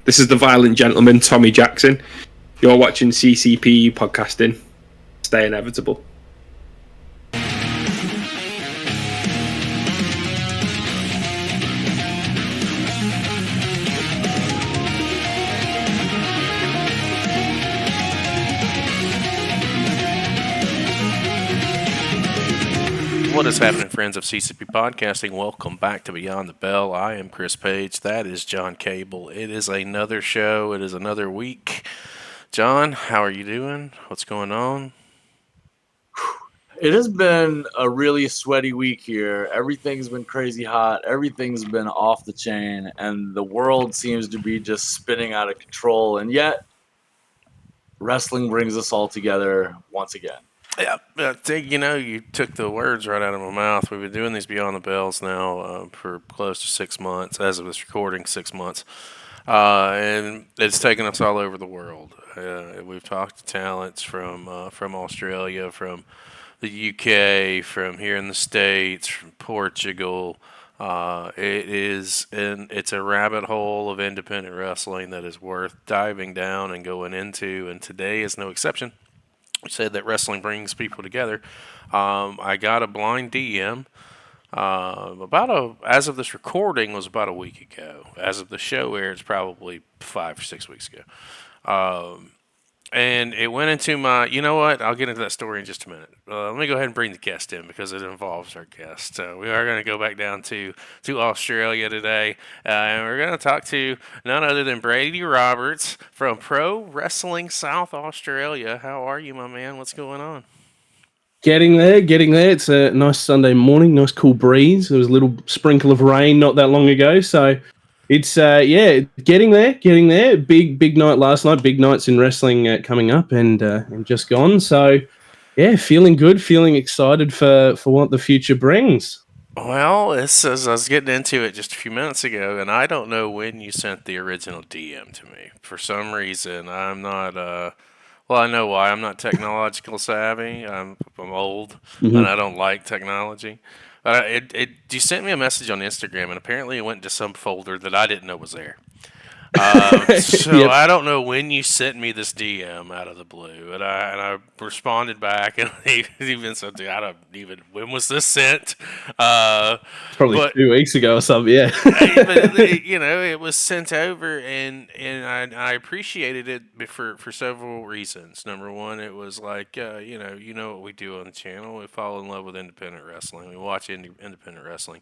This is the violent gentleman, Tommy Jackson. You're watching CCP podcasting. Stay inevitable. What is happening, friends of CCP Podcasting? Welcome back to Beyond the Bell. I am Chris Page. That is John Cable. It is another show. It is another week. John, how are you doing? What's going on? It has been a really sweaty week here. Everything's been crazy hot. Everything's been off the chain. And the world seems to be just spinning out of control. And yet, wrestling brings us all together once again. Yeah, you took the words right out of my mouth. We've been doing these Beyond the Bells now for close to 6 months, as of this recording, 6 months. And it's taken us all over the world. We've talked to talents from Australia, from the UK, from here in the States, from Portugal. It's a rabbit hole of independent wrestling that is worth diving down and going into, and today is no exception. We said that wrestling brings people together. I got a blind DM as of this recording was about a week ago. As of the show air, it's probably 5 or 6 weeks ago. And it went into my, you know what? I'll get into that story in just a minute. Let me go ahead and bring the guest in because it involves our guest. We are going to go back down to Australia today, and we're going to talk to none other than Bradey Roberts from Pro Wrestling South Australia. How are you, my man? What's going on? Getting there. It's a nice Sunday morning, nice cool breeze. There was a little sprinkle of rain not that long ago, so it's getting there. Big night last night. Big nights in wrestling coming up and just gone. So yeah, feeling good, feeling excited for what the future brings. Well, I was getting into it just a few minutes ago, and I don't know when you sent the original DM to me. For some reason, I'm not. Well, I know why. I'm not technological savvy. I'm old, and I don't like technology. You sent me a message on Instagram, and apparently it went to some folder that I didn't know was there. So yep. I don't know when you sent me this DM out of the blue, and I responded back, and even said, I don't even, when was this sent? Probably 2 weeks ago or something, yeah. But it was sent over, and I appreciated it for several reasons. Number one, it was like, you know what we do on the channel. We fall in love with independent wrestling. We watch independent wrestling.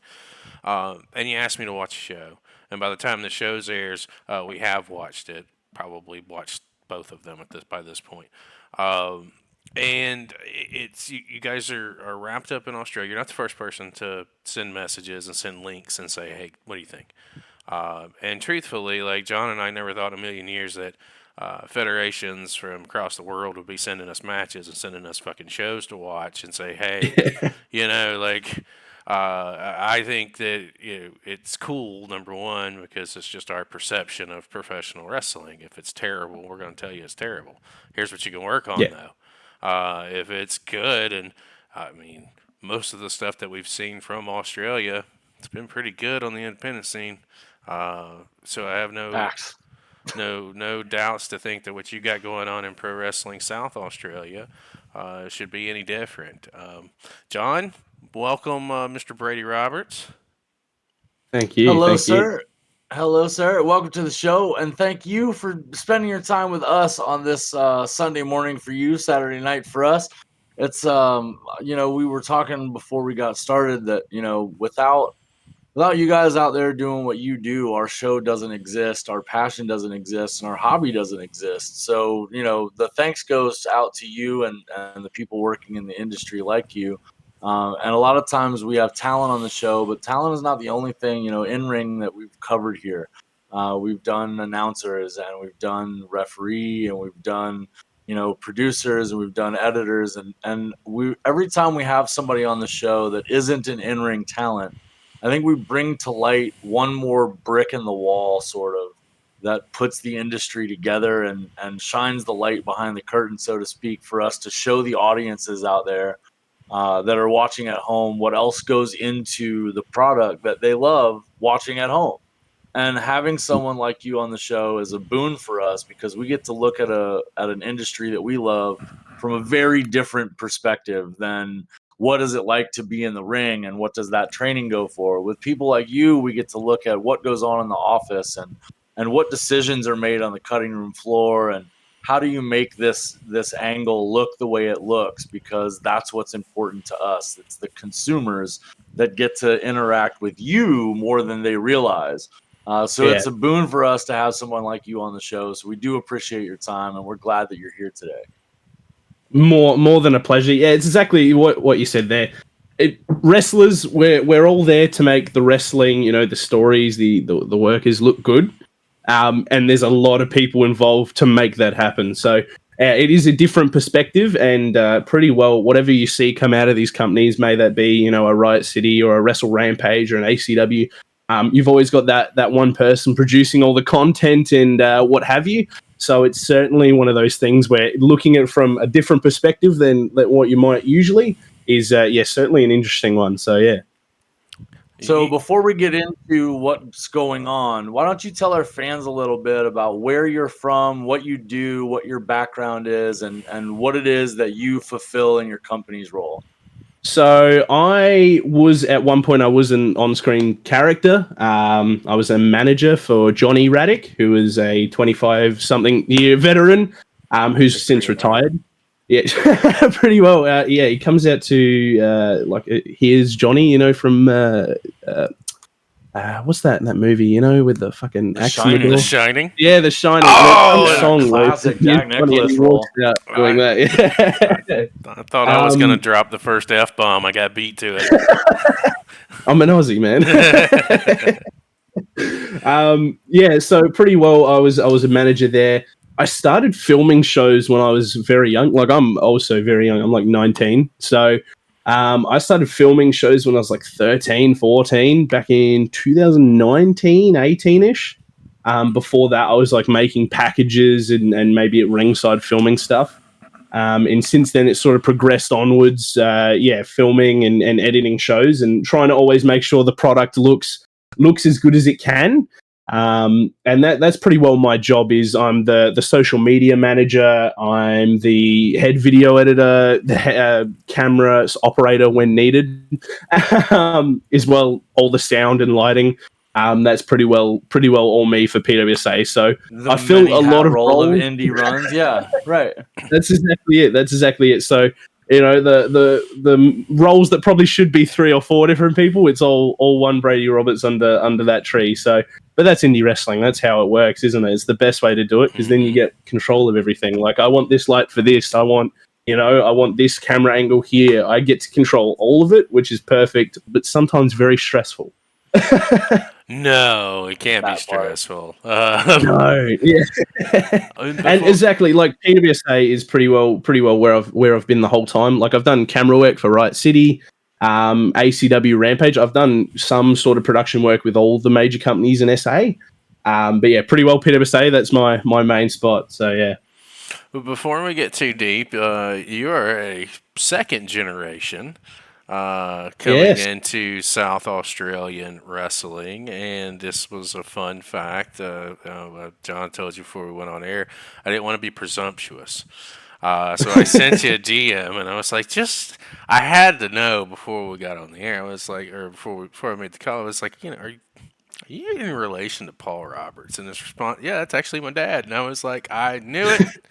And you asked me to watch a show. And by the time the show airs, we have watched it. Probably watched both of them by this point. And it's you guys are wrapped up in Australia. You're not the first person to send messages and send links and say, "Hey, what do you think?" And truthfully, like John and I never thought in a million years that federations from across the world would be sending us matches and sending us fucking shows to watch and say, "Hey, I think that it's cool, number one, because it's just our perception of professional wrestling. If it's terrible, we're going to tell you it's terrible. Here's what you can work on, though. If it's good, and I mean, most of the stuff that we've seen from Australia, it's been pretty good on the independent scene. So I have no doubts to think that what you got going on in Pro Wrestling South Australia should be any different. John, welcome, Mr. Bradey Roberts. Thank you. Hello, sir. Hello, sir. Welcome to the show, and thank you for spending your time with us on this Sunday morning for you, Saturday night for us. It's we were talking before we got started that without you guys out there doing what you do, our show doesn't exist, our passion doesn't exist, and our hobby doesn't exist. So the thanks goes out to you and the people working in the industry like you. And a lot of times we have talent on the show, but talent is not the only thing, in ring that we've covered here. We've done announcers, and we've done referee, and we've done, producers, and we've done editors. And we every time we have somebody on the show that isn't an in-ring talent, I think we bring to light one more brick in the wall, sort of, that puts the industry together and shines the light behind the curtain, so to speak, for us to show the audiences out there that are watching at home what else goes into the product that they love watching at home. And having someone like you on the show is a boon for us because we get to look at an industry that we love from a very different perspective than what is it like to be in the ring and what does that training go for. With people like you, we get to look at what goes on in the office and what decisions are made on the cutting room floor and how do you make this angle look the way it looks, because that's what's important to us. It's the consumers that get to interact with you more than they realize. So it's a boon for us to have someone like you on the show. So we do appreciate your time, and we're glad that you're here today. More than a pleasure. Yeah, it's exactly what you said there. Wrestlers, we're all there to make the wrestling, the stories, the workers look good. And there's a lot of people involved to make that happen. So it is a different perspective, and pretty well, whatever you see come out of these companies, may that be, a Riot City or a Wrestle Rampage or an ACW, you've always got that one person producing all the content and what have you. So it's certainly one of those things where looking at it from a different perspective than what you might usually is, certainly an interesting one. So, yeah. So before we get into what's going on, why don't you tell our fans a little bit about where you're from, what you do, what your background is, and what it is that you fulfill in your company's role? So at one point I was an on-screen character. I was a manager for Johnny Raddick, who is a 25-something year veteran, who's since retired. Yeah, pretty well. He comes out to here's Johnny, from what's that movie? With the fucking axe in the door? The Shining. Yeah, The Shining. Oh, song, classic Jack Nicklaus role. Doing that. Yeah. I thought I was gonna drop the first F-bomb. I got beat to it. I'm an Aussie, man. So pretty well. I was a manager there. I started filming shows when I was very young. Like, I'm also very young. I'm like 19. So I started filming shows when I was like 13, 14, back in 2019, 18-ish. Before that, I was like making packages and maybe at ringside filming stuff. And since then, it sort of progressed onwards, filming and editing shows and trying to always make sure the product looks as good as it can. And that's pretty well my job is. I'm the social media manager. I'm the head video editor, the camera operator when needed, as well all the sound and lighting. That's pretty well all me for PWSA. So I fill a lot of roles. Of indie runs. Yeah, right. That's exactly it. So the roles that probably should be 3 or 4 different people, it's all one Bradey Roberts under that tree. So, but that's indie wrestling. That's how it works, isn't it? It's the best way to do it because then you get control of everything. Like, I want this light for this. I want this camera angle here. I get to control all of it, which is perfect, but sometimes very stressful. No, it can't be stressful. No, yeah, and exactly, like PWSA is pretty well where I've been the whole time. Like, I've done camera work for Riot City, ACW Rampage. I've done some sort of production work with all the major companies in SA. But yeah, pretty well PWSA. That's my main spot. So yeah. But before we get too deep, you are a second generation. Coming into South Australian wrestling, and this was a fun fact. John told you before we went on air, I didn't want to be presumptuous. So I sent you a DM, and I was like, I had to know before we got on the air. I was like, or before I made the call, I was like, are you in relation to Paul Roberts? And this response, yeah, that's actually my dad. And I was like, I knew it.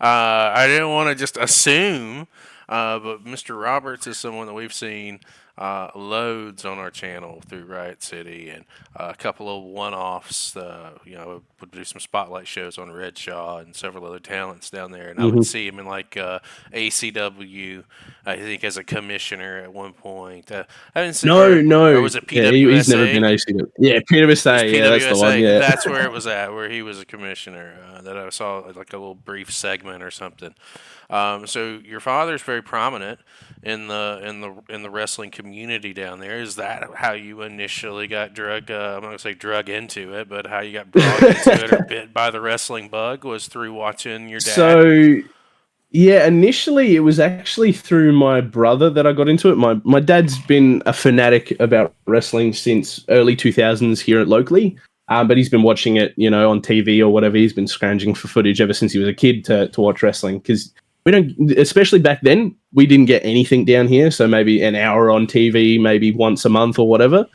I didn't want to just assume. But Mr. Roberts is someone that we've seen loads on our channel through Riot City and a couple of one-offs. Would do some spotlight shows on Redshaw and several other talents down there. And I would see him in like ACW, I think as a commissioner at one point. I haven't seen or was it PWSA? Yeah, he's never been ACW. Yeah, PWSA. Yeah, that's the one. Yeah, that's where it was at, where he was a commissioner. That I saw like a little brief segment or something. So your father's very prominent in the wrestling community down there. Is that how you initially got drug? I'm not gonna say drug into it, but how you got brought into it or bit by the wrestling bug was through watching your dad. So yeah, initially it was actually through my brother that I got into it. My dad's been a fanatic about wrestling since early 2000s here locally. But he's been watching it, you know, on TV or whatever. He's been scrounging for footage ever since he was a kid to watch wrestling, because we don't, especially back then, we didn't get anything down here. So maybe an hour on TV, maybe once a month or whatever.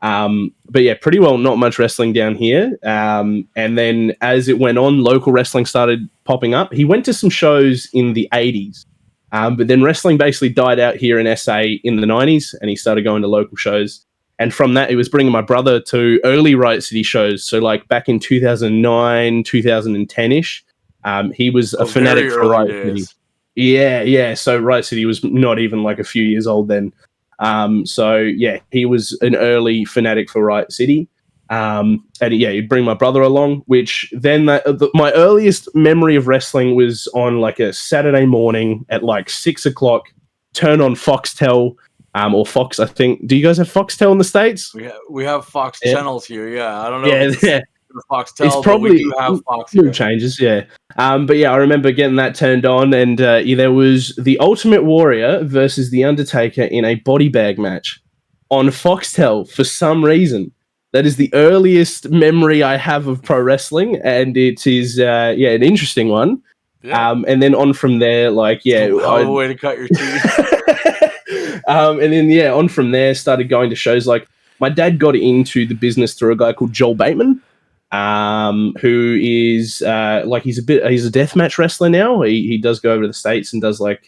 But yeah, pretty well not much wrestling down here. And then as it went on, local wrestling started popping up. He went to some shows in the 80s. But then wrestling basically died out here in SA in the 90s, and he started going to local shows. And from that, he was bringing my brother to early Riot City shows. So like back in 2009, 2010-ish, he was a fanatic for Riot City. Yeah. So Riot City was not even like a few years old then. So yeah, he was an early fanatic for Riot City. And yeah, he'd bring my brother along, which then my earliest memory of wrestling was on like a Saturday morning at like 6 o'clock, turn on Foxtel, or Fox, I think. Do you guys have Foxtel in the States? We have Fox channels here. Yeah. I don't know. Yeah. Foxtel, it's probably, but we do have Fox little changes, yeah. But yeah, I remember getting that turned on, and there was the Ultimate Warrior versus the Undertaker in a body bag match on Foxtel for some reason. That is the earliest memory I have of pro wrestling, and it is an interesting one. Yeah. And then on from there, like a way to cut your teeth. And then on from there, started going to shows. Like my dad got into the business through a guy called Joel Bateman, who is he's a deathmatch wrestler now. He does go over to the States and does like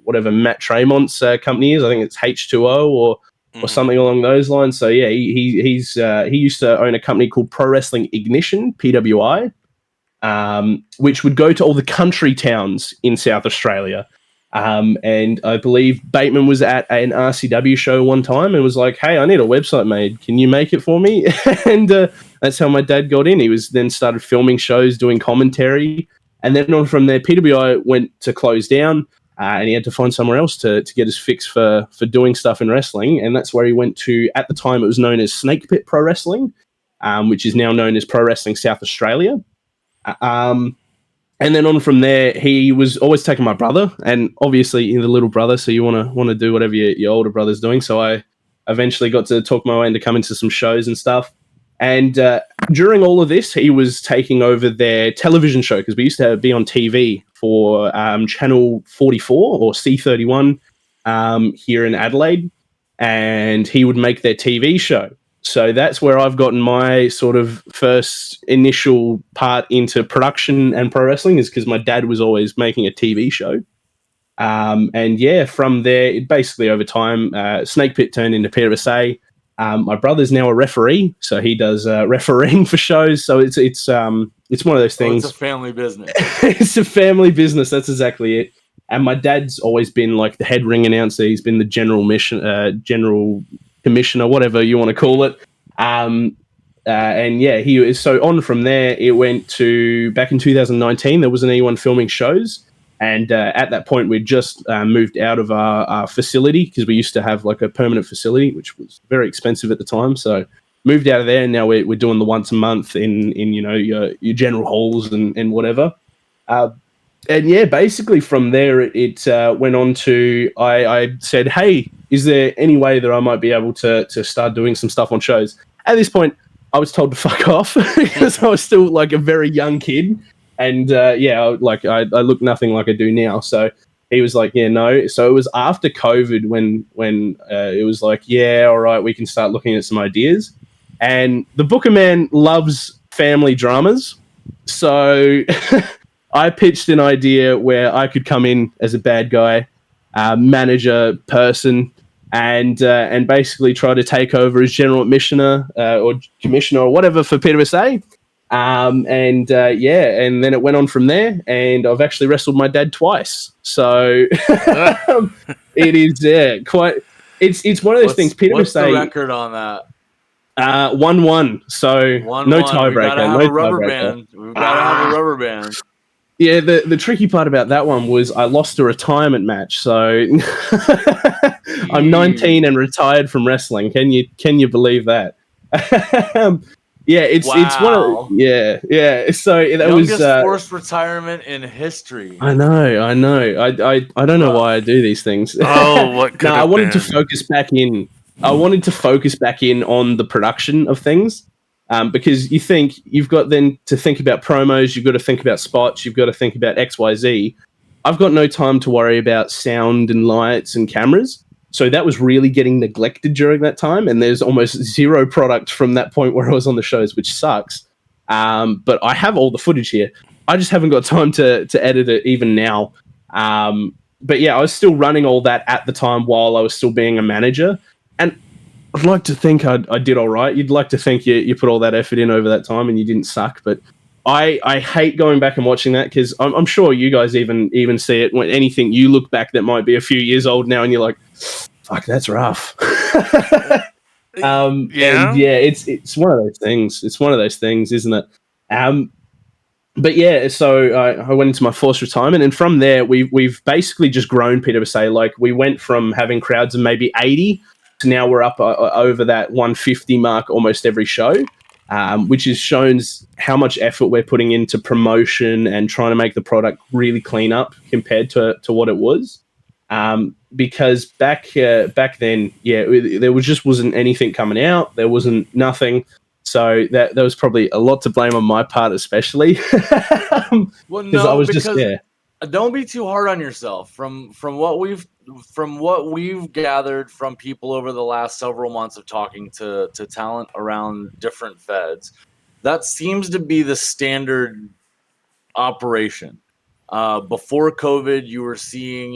whatever Matt Tremont's company is. I think it's H2O or something along those lines. So yeah, he used to own a company called Pro Wrestling Ignition, PWI, which would go to all the country towns in South Australia. And I believe Bateman was at an RCW show one time and was like, "Hey, I need a website made. Can you make it for me?" And that's how my dad got in. He was then started filming shows, doing commentary, and then on from there, PWI went to close down. And he had to find somewhere else to get his fix for doing stuff in wrestling. And that's where he went to, at the time, it was known as Snake Pit Pro Wrestling, which is now known as Pro Wrestling South Australia. And then on from there, he was always taking my brother, and obviously you're the little brother, so you want to do whatever your older brother's doing. So I eventually got to talk my way into coming to some shows and stuff. And during all of this, he was taking over their television show, because we used to be on TV for Channel 44 or C31 here in Adelaide, and he would make their TV show. So that's where I've gotten my sort of first initial part into production and pro wrestling, is because my dad was always making a TV show. And yeah, from there, it basically over time, Snake Pit turned into PWSA. My brother's now a referee, so he does refereeing for shows. So it's one of those things. It's a family business. It's a family business. That's exactly it. And my dad's always been like the head ring announcer. He's been the general commissioner, whatever you want to call it. And yeah, he is. So on from there, it went to back in 2019. There wasn't anyone filming shows. And at that point, we'd just moved out of our facility, because we used to have like a permanent facility, which was very expensive at the time. So moved out of there, and now we're doing the once a month in your general halls and whatever. And yeah, basically from there, it went on to I said, "Hey, is there any way that I might be able to start doing some stuff on shows?" At this point, I was told to fuck off because I was still like a very young kid. And I look nothing like I do now. So he was like, "Yeah, no." So it was after COVID when it was like, "Yeah, all right, we can start looking at some ideas." And the Booker Man loves family dramas. So I pitched an idea where I could come in as a bad guy, manager person, and basically try to take over as general commissioner or commissioner or whatever for PWSA. And then it went on from there, and I've actually wrestled my dad twice. So it is quite. It's one of those things. PWSA. What's the record on that? 1-1. So 1-1. No tiebreaker. We gotta have a rubber band. We've gotta have a rubber band. Yeah, the tricky part about that one was I lost a retirement match. So I'm 19 and retired from wrestling. Can you believe that? Yeah, it's one of So that youngest was forced retirement in history. I know. I don't know why I do these things. Oh, what? No, I wanted to focus back in. I wanted to focus back in on the production of things. because you think you've got then to think about promos, you've got to think about spots, you've got to think about XYZ. I've got no time to worry about sound and lights and cameras. So that was really getting neglected during that time. And there's almost zero product from that point where I was on the shows, which sucks. But I have all the footage here. I just haven't got time to edit it even now. But yeah, I was still running all that at the time while I was still being a manager. And I'd like to think I did all right. You'd like to think you put all that effort in over that time and you didn't suck. But I hate going back and watching that because I'm sure you guys even see it when anything you look back that might be a few years old now and you're like, fuck, that's rough. Yeah. And yeah, it's one of those things. It's one of those things, isn't it? But yeah, so I went into my forced retirement, and from there we've basically just grown PWSA. Like we went from having crowds of maybe 80 to now we're up over that 150 mark almost every show, which is shows how much effort we're putting into promotion and trying to make the product really clean up compared to what it was. Because back then, yeah, there wasn't anything coming out. There wasn't nothing. So that was probably a lot to blame on my part, especially. Well, no, I was because just, yeah. Don't be too hard on yourself. From what we've gathered from people over the last several months of talking to talent around different feds, that seems to be the standard operation. Before COVID, you were seeing,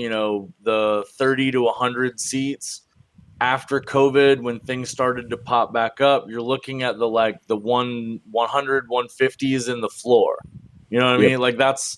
the 30 to 100 seats. After COVID, when things started to pop back up, you're looking at the 100, 150s in the floor. You know what I mean? Like that's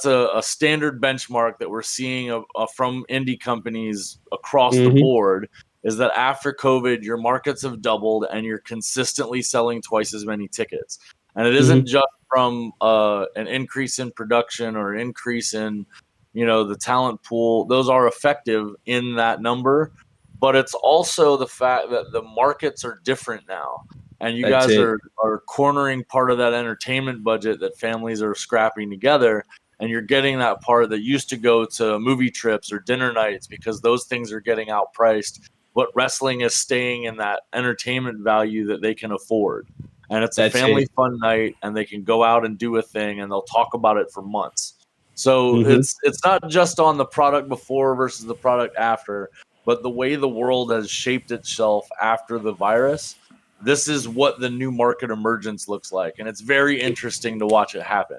a standard benchmark that we're seeing from indie companies across the board, is that after COVID, your markets have doubled and you're consistently selling twice as many tickets. And it isn't just from an increase in production or increase in, the talent pool. Those are effective in that number. But it's also the fact that the markets are different now. And you guys are cornering part of that entertainment budget that families are scrapping together. And you're getting that part that used to go to movie trips or dinner nights because those things are getting outpriced. But wrestling is staying in that entertainment value that they can afford. And it's a family fun night, and they can go out and do a thing, and they'll talk about it for months. So it's not just on the product before versus the product after, but the way the world has shaped itself after the virus. This is what the new market emergence looks like, and it's very interesting to watch it happen.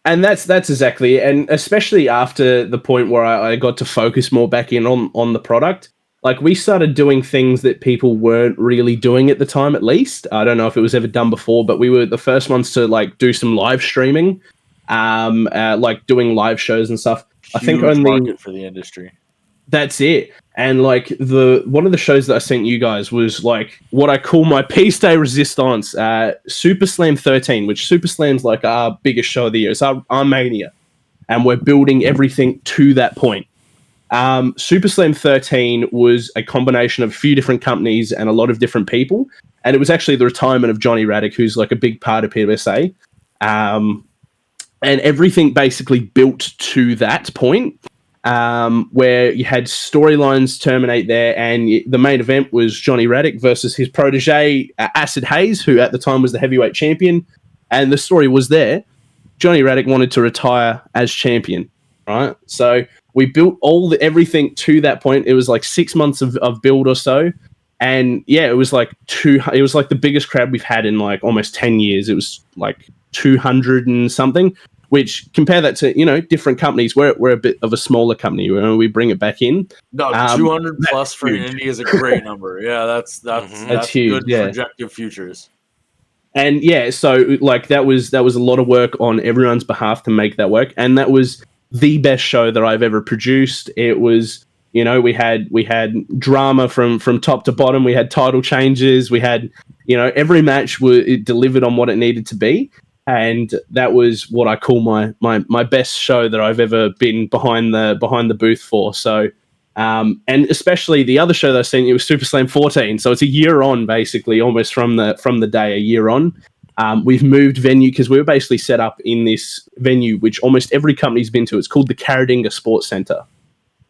And that's exactly, and especially after the point where I got to focus more back in on the product. Like we started doing things that people weren't really doing at the time, at least. I don't know if it was ever done before, but we were the first ones to do some live streaming, doing live shows and stuff. Huge I think only market for the industry. That's it. And one of the shows that I sent you guys was what I call my Peace Day Resistance, Superslam 13, which Superslam's our biggest show of the year. It's our mania. And we're building everything to that point. Superslam 13 was a combination of a few different companies and a lot of different people. And it was actually the retirement of Johnny Radic, who's a big part of PWSA. And everything basically built to that point. Where you had storylines terminate there, and the main event was Johnny Radic versus his protege, Acid Hayes, who at the time was the heavyweight champion. And the story was there. Johnny Radic wanted to retire as champion, right? So we built everything to that point. It was 6 months of build or so. And yeah, it was the biggest crowd we've had in almost 10 years. It was 200 and something. Which compare that to different companies. We're a bit of a smaller company. We bring it back in. No, 200 plus for an indie is a great number. Yeah, that's huge. Good projected futures. And yeah, so that was a lot of work on everyone's behalf to make that work, and that was the best show that I've ever produced. It was we had drama from top to bottom. We had title changes. We had every match it delivered on what it needed to be. And that was what I call my best show that I've ever been behind the booth for. So, and especially the other show that I sent you was Superslam 14. So it's a year on, basically, almost from the day, a year on. We've moved venue because we were basically set up in this venue, which almost every company's been to. It's called the Carradinga Sports Centre.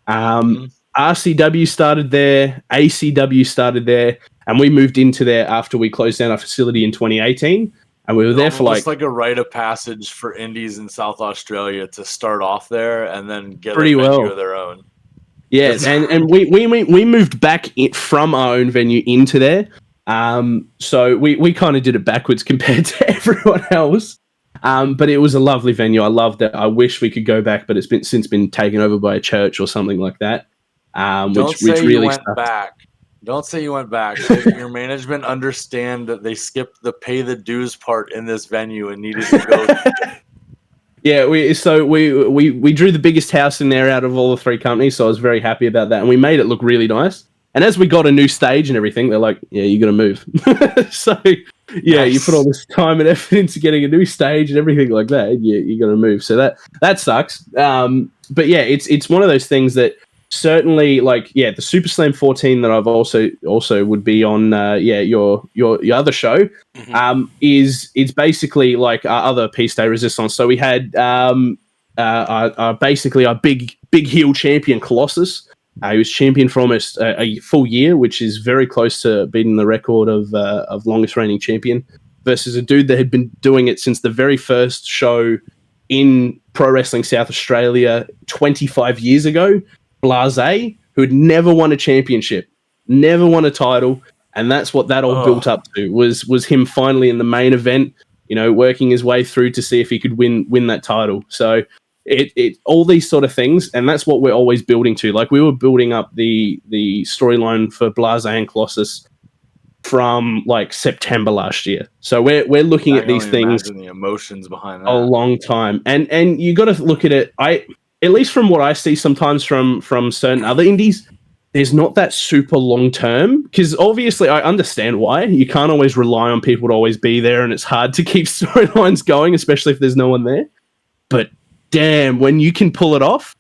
RCW started there, ACW started there, And we moved into there after we closed down our facility in 2018. And we were there for like a rite of passage for indies in South Australia to start off there and then get pretty a venue well of their own. Yeah, and we moved back from our own venue into there. So we kind of did it backwards compared to everyone else. But it was a lovely venue. I loved it. I wish we could go back, but it's since been taken over by a church or something like that. Which really you went back. Don't say you went back. Your management understand that they skipped the pay the dues part in this venue and needed to go. Yeah, we drew the biggest house in there out of all the three companies, so I was very happy about that, and we made it look really nice. And as we got a new stage and everything, they're like, "Yeah, you got to move." So yeah, nice. You put all this time and effort into getting a new stage and everything like that. You got to move, so that sucks. But yeah, it's one of those things that. Certainly, the Super Slam 14 that I've also would be on, your other show, it's basically like our other Peace Day Resistance. So we had basically our big heel champion Colossus. He was champion for almost a full year, which is very close to beating the record of longest reigning champion, versus a dude that had been doing it since the very first show in Pro Wrestling South Australia 25 years ago. Blase, who had never won a championship, never won a title, and that's what that all built up to, was him finally in the main event, working his way through to see if he could win that title. So it all these sort of things, and that's what we're always building to. Like, we were building up the storyline for Blase and Colossus from September last year. So we're looking at these things, the emotions behind that, a long time, and you got to look at it. At least from what I see sometimes from certain other indies, there's not that super long term, because obviously I understand why. You can't always rely on people to always be there, and it's hard to keep storylines going, especially if there's no one there. But damn, when you can pull it off,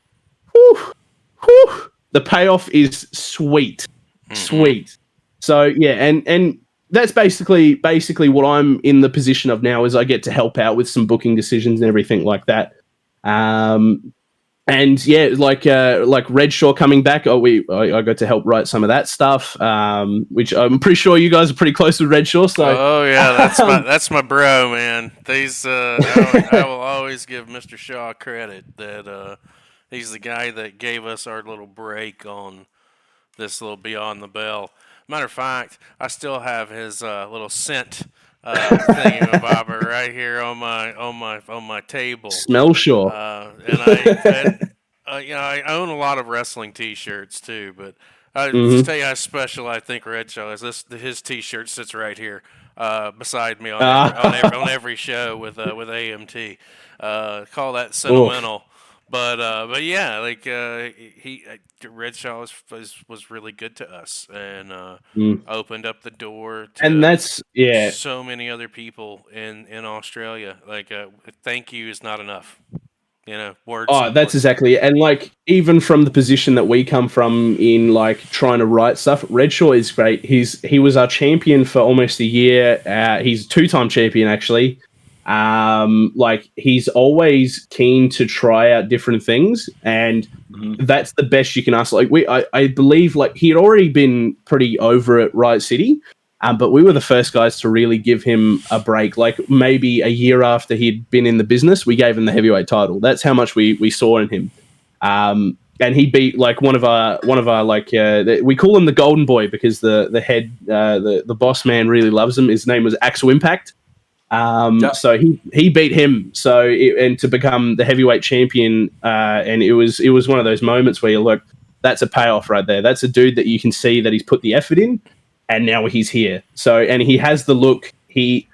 the payoff is sweet. Sweet. So yeah, and that's basically what I'm in the position of now, is I get to help out with some booking decisions and everything like that. And yeah, like Redshaw coming back. I got to help write some of that stuff, which I'm pretty sure you guys are pretty close with Redshaw. So that's my bro, man. I will always give Mr. Shaw credit that he's the guy that gave us our little break on this little Beyond the Bell. Matter of fact, I still have his little scent thingamabobber right here on my table. Smell sure. I own a lot of wrestling T-shirts too, but to tell you how special I think Redshaw is, his T-shirt sits right here beside me on every show with AMT. Call that sentimental. Oof. But yeah, Redshaw was really good to us, and opened up the door to, and that's so many other people in Australia. Thank you is not enough. Words. Oh, that's exactly it. And even from the position that we come from in trying to write stuff, Redshaw is great. He was our champion for almost a year. He's a 2-time champion actually. He's always keen to try out different things, and that's the best you can ask. I believe he had already been pretty over at Riot City, but we were the first guys to really give him a break. Maybe a year after he'd been in the business, we gave him the heavyweight title. That's how much we saw in him. And he beat one of our we call him the Golden Boy because the head the boss man really loves him. His name was Axel Impact. So he beat him. And to become the heavyweight champion, and it was one of those moments where you look, that's a payoff right there. That's a dude that you can see that he's put the effort in, and now he's here. So, and he has the look. He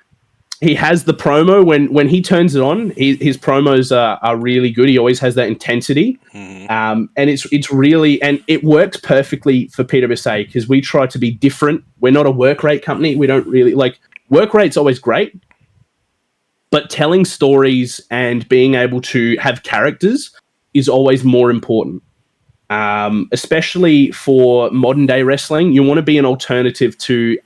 has the promo when he turns it on. His promos are really good. He always has that intensity, and it's really, and it works perfectly for PWSA because we try to be different. We're not a work rate company. We don't really work rate's always great. But telling stories and being able to have characters is always more important, especially for modern day wrestling. You want to be an alternative to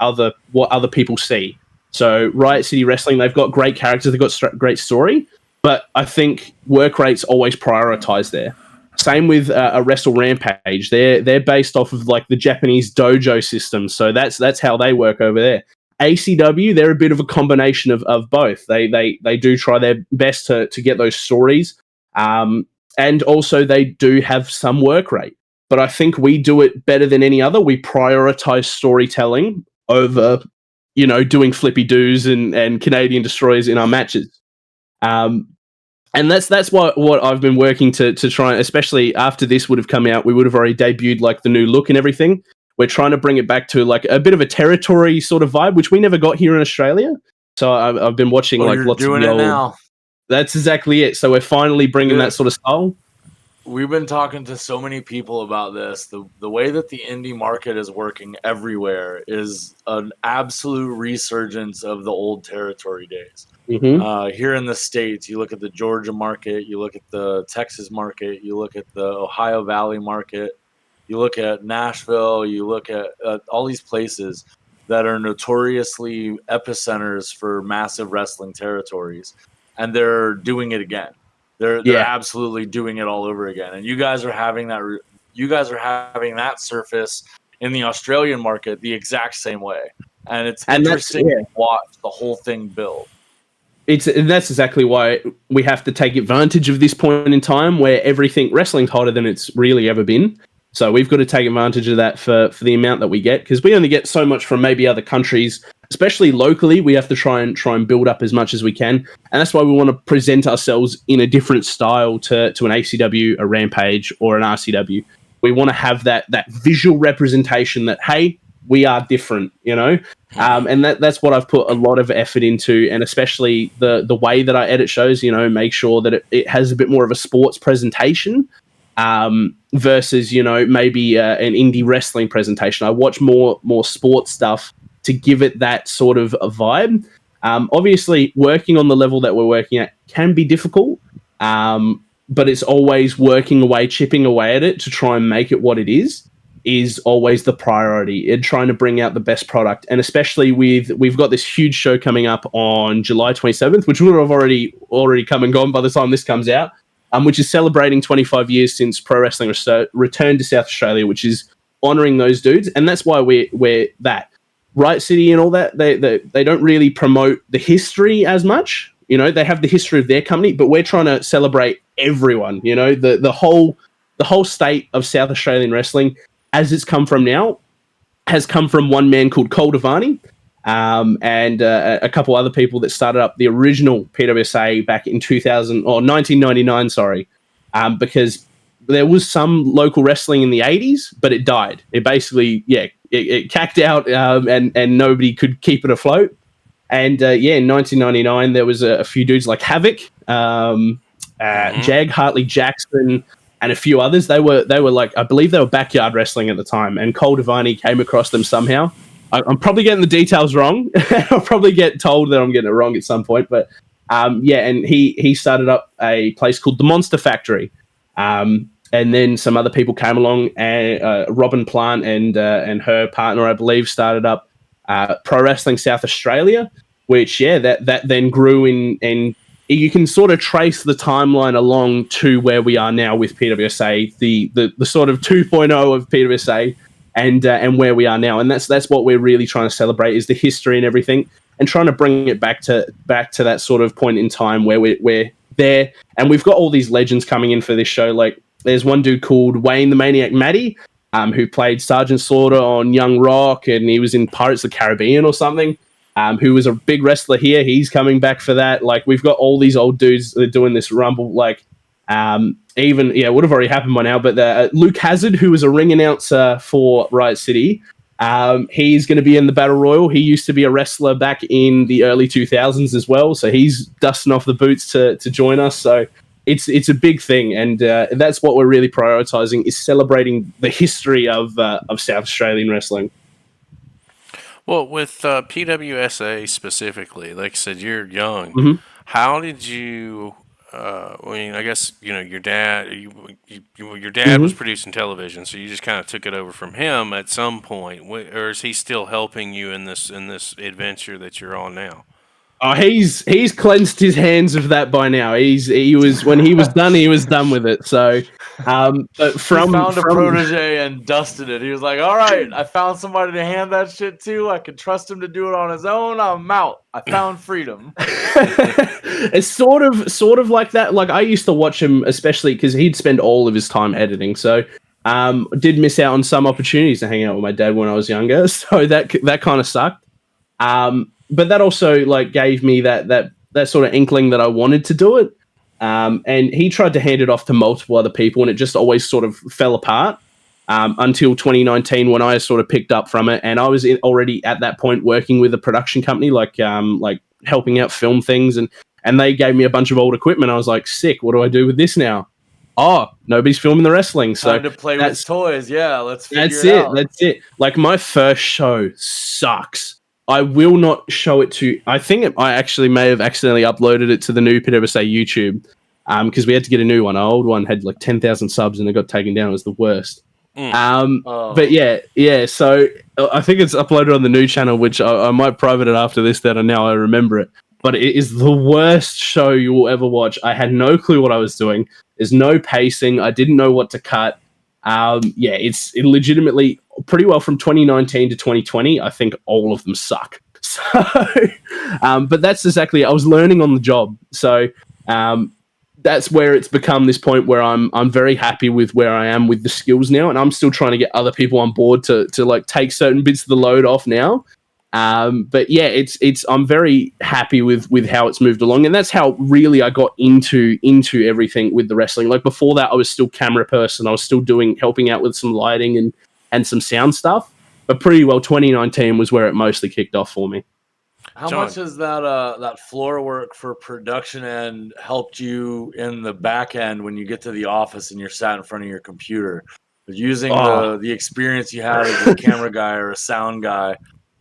what other people see. So Riot City Wrestling, they've got great characters, they've got great story, but I think work rate's always prioritized there. Same with a Wrestle Rampage. They're based off of like the Japanese dojo system, so that's how they work over there. ACW, they're a bit of a combination of both. They do try their best to get those stories, and also they do have some work rate. But I think we do it better than any other. We prioritize storytelling over, doing flippy doos and Canadian destroyers in our matches. And that's what I've been working to try, especially after this would have come out, we would have already debuted like the new look and everything. We're trying to bring it back to like a bit of a territory sort of vibe, which we never got here in Australia. So I've been watching like lots of the old. Now. That's exactly it. So we're finally bringing that sort of style. We've been talking to so many people about this. The way that the indie market is working everywhere is an absolute resurgence of the old territory days. Mm-hmm. Here in the States, you look at the Georgia market, you look at the Texas market, you look at the Ohio Valley market, you look at Nashville, you look at all these places that are notoriously epicenters for massive wrestling territories, and they're doing it again. They're absolutely doing it all over again. And you guys are having that. You guys are having that surface in the Australian market the exact same way, and it's interesting to watch the whole thing build. That's exactly why we have to take advantage of this point in time where wrestling's hotter than it's really ever been. So we've got to take advantage of that for the amount that we get, because we only get so much from maybe other countries, especially locally. We have to try and build up as much as we can, and that's why we want to present ourselves in a different style to an ACW, a Rampage, or an RCW. We want to have that visual representation that, hey, we are different, and that's what I've put a lot of effort into, and especially the way that I edit shows, make sure that it has a bit more of a sports presentation. Versus, maybe an indie wrestling presentation. I watch more sports stuff to give it that sort of a vibe. Obviously, working on the level that we're working at can be difficult, but it's always working away, chipping away at it to try and make it what it is always the priority in trying to bring out the best product. And especially we've got this huge show coming up on July 27th, which will have already come and gone by the time this comes out. Which is celebrating 25 years since pro wrestling returned to South Australia, which is honouring those dudes, and that's why we're that. Riot City and all that, they don't really promote the history as much. They have the history of their company, but we're trying to celebrate everyone. The whole state of South Australian wrestling, as it's come from now, has come from one man called Cole Devani. And a couple other people that started up the original PWSA back in 1999, sorry, because there was some local wrestling in the 80s, but it died. It basically, it cacked out, and nobody could keep it afloat. And in 1999, there was a few dudes like Havoc, Jag, Hartley Jackson, and a few others. They were like, I believe they were backyard wrestling at the time, and Cole Devani came across them somehow. I'm probably getting the details wrong. I'll probably get told that I'm getting it wrong at some point. But and he started up a place called the Monster Factory. And then some other people came along, and Robin Plant and her partner, I believe, started up Pro Wrestling South Australia, which that then grew and you can sort of trace the timeline along to where we are now with PWSA, the sort of 2.0 of PWSA. And where we are now, and that's what we're really trying to celebrate, is the history and everything, and trying to bring it back to that sort of point in time where we're there. And we've got all these legends coming in for this show. Like there's one dude called Wayne the Maniac Matty, who played Sergeant Slaughter on Young Rock, and he was in Pirates of the Caribbean or something. Who was a big wrestler here. He's coming back for that. Like we've got all these old dudes that are doing this Rumble. Like it would have already happened by now, but Luke Hazard, who was a ring announcer for Riot City, he's going to be in the Battle Royal. He used to be a wrestler back in the early 2000s as well, so he's dusting off the boots to join us. So it's a big thing, and that's what we're really prioritizing, is celebrating the history of South Australian wrestling. Well, with PWSA specifically, like I said, you're young. Mm-hmm. How did you? I guess your dad. Your dad Mm-hmm. was producing television, so you just kind of took it over from him at some point, or is he still helping you in this adventure that you're on now? Oh, he's cleansed his hands of that by now. When he was done with it. So, but He from found a protege and dusted it. He was like, "All right, I found somebody to hand that shit to. I can trust him to do it on his own. I'm out. I found freedom." It's sort of like that. Like I used to watch him, especially because he'd spend all of his time editing. So, did miss out on some opportunities to hang out with my dad when I was younger. So that kind of sucked. But that also like gave me that sort of inkling that I wanted to do it. And he tried to hand it off to multiple other people, and it just always sort of fell apart until 2019 when I sort of picked up from it. And I was already at that point working with a production company, like helping out film things, and they gave me a bunch of old equipment. I was like, sick. What do I do with this now? Oh, nobody's filming the wrestling, so time to play with toys. Yeah, let's figure that's it out. That's it. Like my first show sucks. I will not show it to. I think I actually may have accidentally uploaded it to the new PWSA YouTube because we had to get a new one. Our old one had like 10,000 subs and it got taken down. It was the worst. But yeah. So I think it's uploaded on the new channel, which I might private it after this. That now I remember it. But it is the worst show you will ever watch. I had no clue what I was doing. There's no pacing. I didn't know what to cut. It legitimately pretty well from 2019 to 2020. I think all of them suck. So, but that's exactly. I was learning on the job. So, that's where it's become this point where I'm very happy with where I am with the skills now, and I'm still trying to get other people on board to like take certain bits of the load off now. But yeah, I'm very happy with how it's moved along, and that's how really I got into everything with the wrestling. Like before that, I was still camera person. I was still helping out with some lighting and some sound stuff. But pretty well, 2019 was where it mostly kicked off for me. How much has that floor work for production end helped you in the back end when you get to the office and you're sat in front of your computer, using the experience you had as a camera guy or a sound guy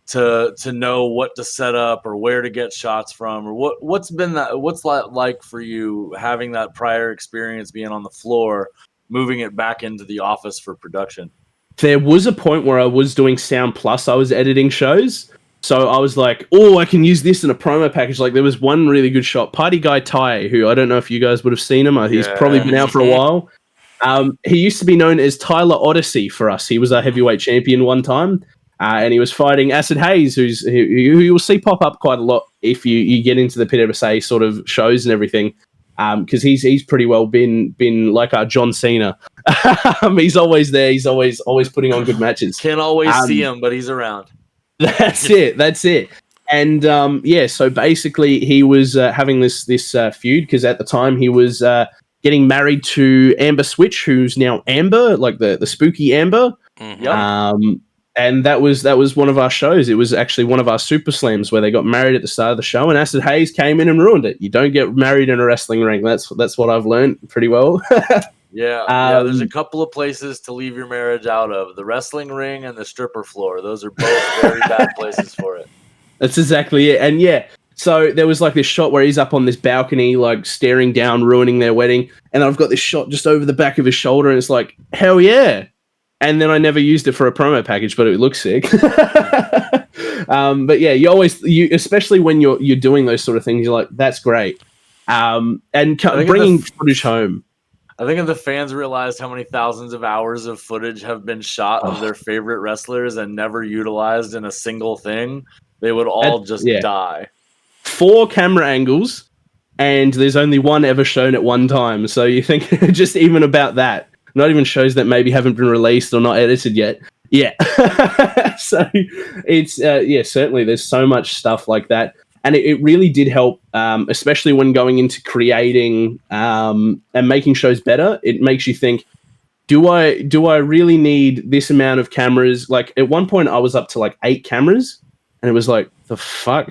to know what to set up or where to get shots from, or what's that like for you having that prior experience being on the floor, moving it back into the office for production? There was a point where I was doing Sound Plus. I was editing shows. So I was like, oh, I can use this in a promo package. Like there was one really good shot. Party Guy Ty, who I don't know if you guys would have seen him. He's probably been out for a while. He used to be known as Tyler Odyssey for us. He was our heavyweight champion one time. And he was fighting Acid Hayes, who you'll see pop up quite a lot if you get into the PWSA sort of shows and everything. Because he's pretty well been like our John Cena. He's always there. He's always putting on good matches. Can't always see him, but he's around. That's it. And so basically he was having this feud because at the time he was getting married to Amber Switch, who's now Amber, like the spooky Amber. Mm-hmm. And that was one of our shows. It was actually one of our Super Slams where they got married at the start of the show, and Acid Hayes came in and ruined it. You don't get married in a wrestling ring. That's what I've learned pretty well. Yeah, there's a couple of places to leave your marriage out of: the wrestling ring and the stripper floor. Those are both very bad places for it. That's exactly it. And yeah, so there was like this shot where he's up on this balcony, like staring down, ruining their wedding. And I've got this shot just over the back of his shoulder, and it's like, hell yeah. And then I never used it for a promo package, but it looks sick. But yeah, you especially when you're doing those sort of things, you're like, that's great. And bringing footage home. I think if the fans realized how many thousands of hours of footage have been shot of their favorite wrestlers and never utilized in a single thing, they would all die. 4 camera angles, and there's only one ever shown at one time. So you think just even about that, not even shows that maybe haven't been released or not edited yet. Yeah. So it's, certainly there's so much stuff like that. And it really did help, especially when going into creating and making shows better. It makes you think, do I really need this amount of cameras? Like at one point I was up to like 8 cameras, and it was like, the fuck?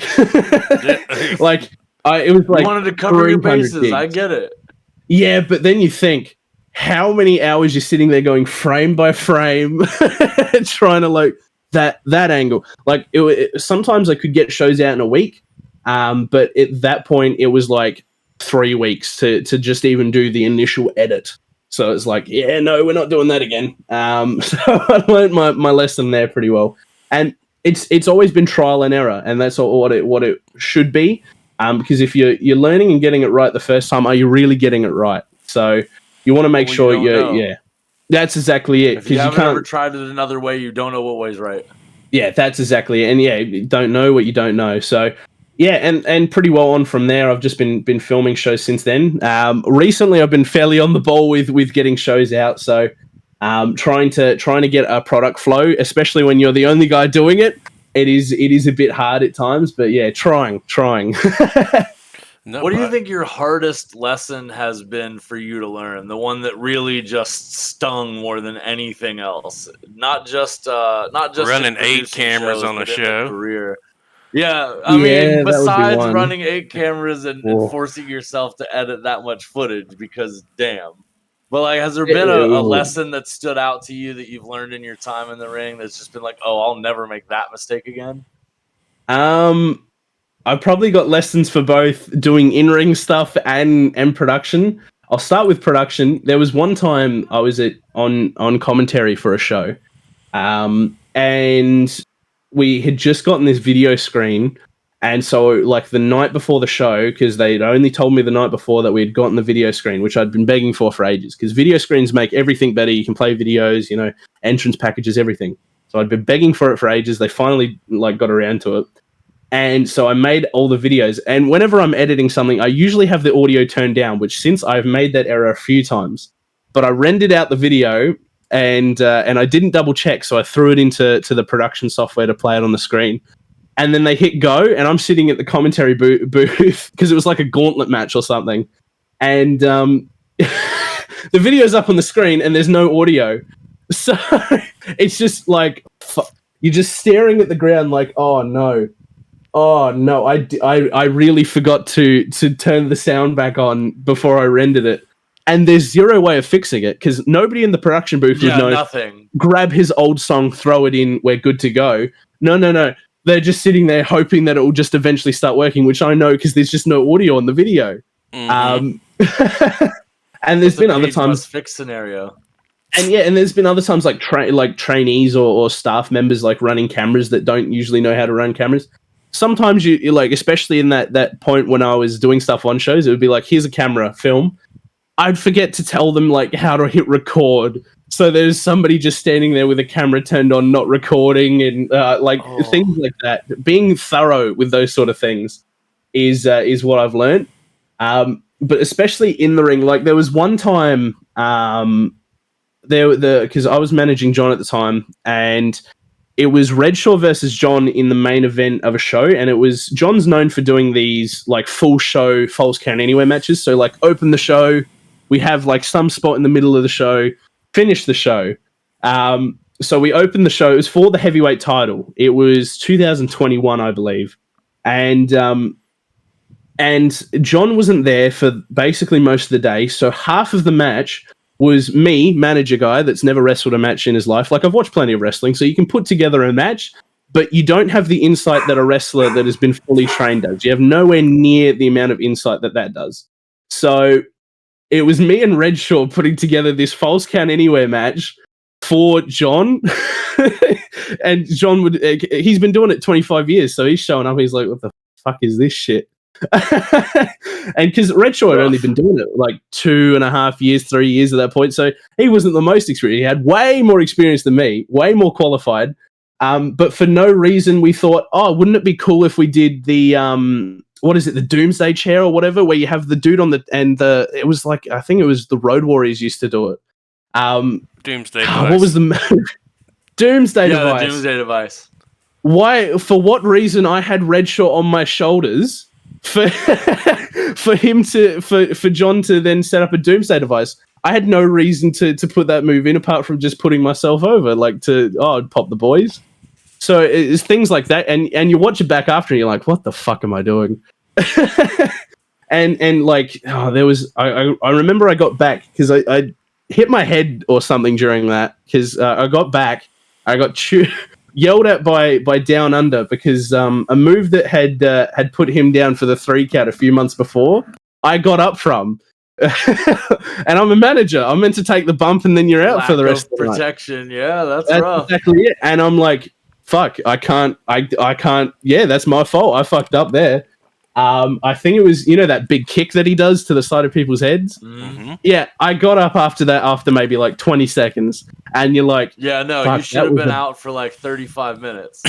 Like it was like, you wanted to cover your bases. gigs. I get it. Yeah, but then you think, how many hours you're sitting there going frame by frame, trying to like that angle. Like sometimes I could get shows out in a week. But at that point, it was like 3 weeks to just even do the initial edit. So it's like, yeah, no, we're not doing that again. So I learned my lesson there pretty well. And it's always been trial and error, and that's what it should be. Because if you're learning and getting it right the first time, are you really getting it right? So you want to make sure yeah. That's exactly it. If you haven't can't ever tried it another way, you don't know what way's right. Yeah, that's exactly it. And yeah, you don't know what you don't know. So yeah, and pretty well on from there. I've just been filming shows since then. Recently, I've been fairly on the ball with getting shows out. So trying to get a product flow, especially when you're the only guy doing it. It is a bit hard at times, but yeah, trying. No, What do you think your hardest lesson has been for you to learn? The one that really just stung more than anything else. Not just running 8 cameras shows, on a but in show. the career. Yeah, I mean, that would be besides one. running 8 cameras and forcing yourself to edit that much footage, because damn. But like, has there been a lesson that stood out to you that you've learned in your time in the ring that's just been like, oh, I'll never make that mistake again? I've probably got lessons for both doing in-ring stuff and production. I'll start with production. There was one time I was on commentary for a show, and we had just gotten this video screen, and so like the night before the show, because they'd only told me the night before that we had gotten the video screen, which I'd been begging for ages, because video screens make everything better. You can play videos, entrance packages, everything. So I'd been begging for it for ages. They finally got around to it. And so I made all the videos, and whenever I'm editing something, I usually have the audio turned down, which since I've made that error a few times, but I rendered out the video and I didn't double check. So I threw it into the production software to play it on the screen, and then they hit go, and I'm sitting at the commentary booth because it was like a gauntlet match or something. And the video's up on the screen and there's no audio. So it's just like, you're just staring at the ground like, oh no, I really forgot to turn the sound back on before I rendered it. And there's zero way of fixing it because nobody in the production booth would know. Nothing. Grab his old song, throw it in, we're good to go. No. They're just sitting there hoping that it will just eventually start working, which I know because there's just no audio on the video. Mm-hmm. And there's been other times fixed scenario. And there's been other times like trainees or staff members like running cameras that don't usually know how to run cameras. Sometimes you like, especially in that point when I was doing stuff on shows, it would be like, here's a camera, film. I'd forget to tell them like how to hit record. So there's somebody just standing there with a camera turned on, not recording, and things like that. Being thorough with those sort of things is what I've learned. But especially in the ring, like there was one time because I was managing John at the time, and it was Redshaw versus John in the main event of a show, and it was John's known for doing these like full show false count anywhere matches. So like open the show, we have like some spot in the middle of the show, finish the show. So we opened the show. It was for the heavyweight title. It was 2021, I believe, and John wasn't there for basically most of the day. So half of the match was me, manager guy that's never wrestled a match in his life. Like, I've watched plenty of wrestling, so you can put together a match, but you don't have the insight that a wrestler that has been fully trained does. You have nowhere near the amount of insight that does. So it was me and Redshaw putting together this false count anywhere match for John. And John he's been doing it 25 years, so he's showing up, he's like, what the fuck is this shit? And because Redshaw had only been doing it like 2.5 years, 3 years at that point, so he wasn't the most experienced. He had way more experience than me, way more qualified. But for no reason, we thought, oh, wouldn't it be cool if we did the what is it, the Doomsday chair or whatever, where you have the dude on it was like, I think it was the Road Warriors used to do it. Doomsday device. What was the Doomsday device? The Doomsday device. Why? For what reason? I had Redshaw on my shoulders for John to then set up a Doomsday device. I had no reason to put that move in apart from just putting myself over, like I'd pop the boys. So it's things like that, and you watch it back after, and you're like, what the fuck am I doing? and like, there was I remember I got back because I hit my head or something during that, because I got back, I got yelled at by Downunder because a move that had put him down for the 3 count a few months before, I got up from. And I'm a manager. I'm meant to take the bump and then you're out for the rest of the protection. night. Yeah, that's rough. Exactly it. And I'm like, fuck, I can't. Yeah, that's my fault. I fucked up there. I think it was, that big kick that he does to the side of people's heads. Mm-hmm. Yeah, I got up after that after maybe like 20 seconds, and you're like, Yeah, no, fuck, you should have that was been out for like 35 minutes.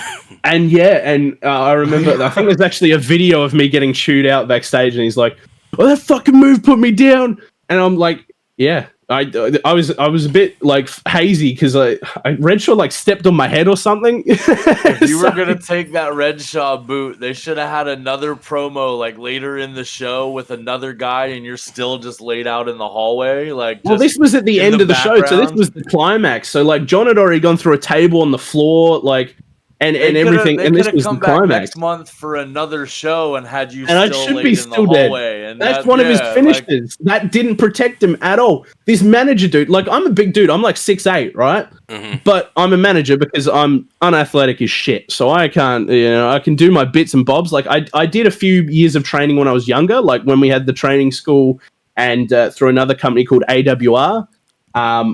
And I remember, I think there's actually a video of me getting chewed out backstage, and he's like, "Oh, that fucking move put me down," and I'm like, "Yeah." I was a bit like hazy because Redshaw like stepped on my head or something. If you were gonna take that Redshaw boot, they should have had another promo like later in the show with another guy, and you're still just laid out in the hallway. Like, well, this was at the end of the show, so this was the climax. So like John had already gone through a table on the floor, like. And everything, and this was the climax. Next month for another show, and had you and I still should laid be in still the dead. hallway. And that's one of his finishes. That didn't protect him at all. This manager dude, like I'm a big dude. I'm like 6'8", right? Mm-hmm. But I'm a manager because I'm unathletic as shit. So I can't, I can do my bits and bobs. Like I did a few years of training when I was younger, like when we had the training school and through another company called AWR.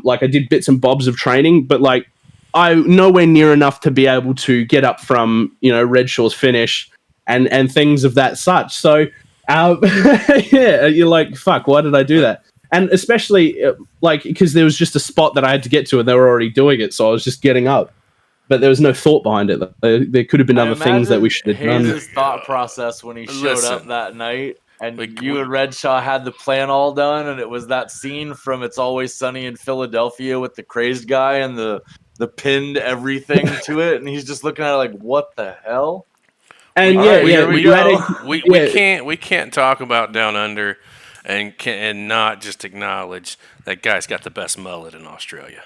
Like I did bits and bobs of training, but like. I nowhere near enough to be able to get up from Redshaw's finish and things of that such. So yeah, you're like, fuck, why did I do that? And especially like because there was just a spot that I had to get to and they were already doing it, so I was just getting up. But there was no thought behind it. There could have been other things that we should have done. His thought process when he showed up that night. And you and Redshaw had the plan all done, and it was that scene from It's Always Sunny in Philadelphia with the crazed guy and the pinned everything to it, and he's just looking at it like, what the hell? And we can't talk about Down Under and not just acknowledge that guy's got the best mullet in Australia.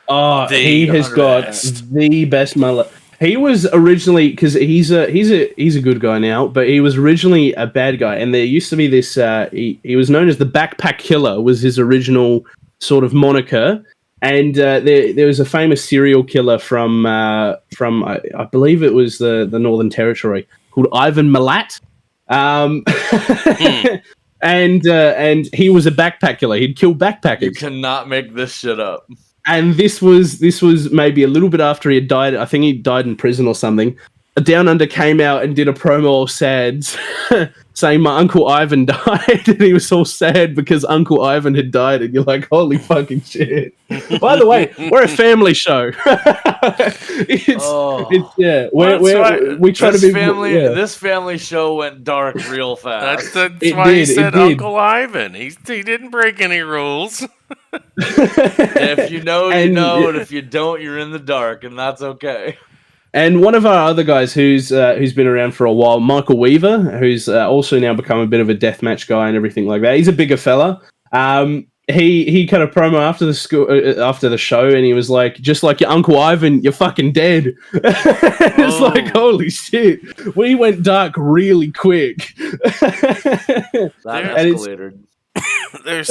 Oh, he has got the best mullet. He was originally, because he's a good guy now, but he was originally a bad guy, and there used to be this. He was known as the Backpack Killer, was his original sort of moniker, and there was a famous serial killer from I believe it was the Northern Territory called Ivan Milat, and he was a backpack killer. He'd kill backpackers. You cannot make this shit up. And this was maybe a little bit after he had died. I think he died in prison or something. Down Under came out and did a promo all sad, saying my Uncle Ivan died, and he was all sad because Uncle Ivan had died. And you're like, holy fucking shit! By the way, we're a family show. We try to be family. Yeah. This family show went dark real fast. That's why he said Uncle Ivan. He didn't break any rules. If you know, you know, and if you don't, you're in the dark, and that's okay. And one of our other guys who's been around for a while, Michael Weaver, who's also now become a bit of a deathmatch guy and everything like that. He's a bigger fella. He cut a promo after the show, and he was like, "Just like your Uncle Ivan, you're fucking dead." It's like, holy shit, we went dark really quick. That escalated. There's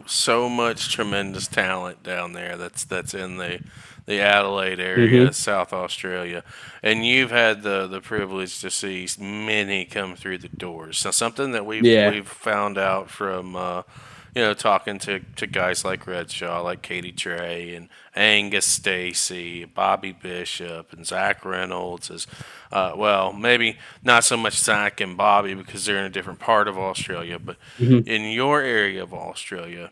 so much tremendous talent down there that's in the Adelaide area, South Australia, and you've had the privilege to see many come through the doors. So something that we've found out from talking to guys like Redshaw, like Katie Trey and Angus Stacy, Bobby Bishop, and Zach Reynolds is maybe not so much Zach and Bobby because they're in a different part of Australia, but in your area of Australia,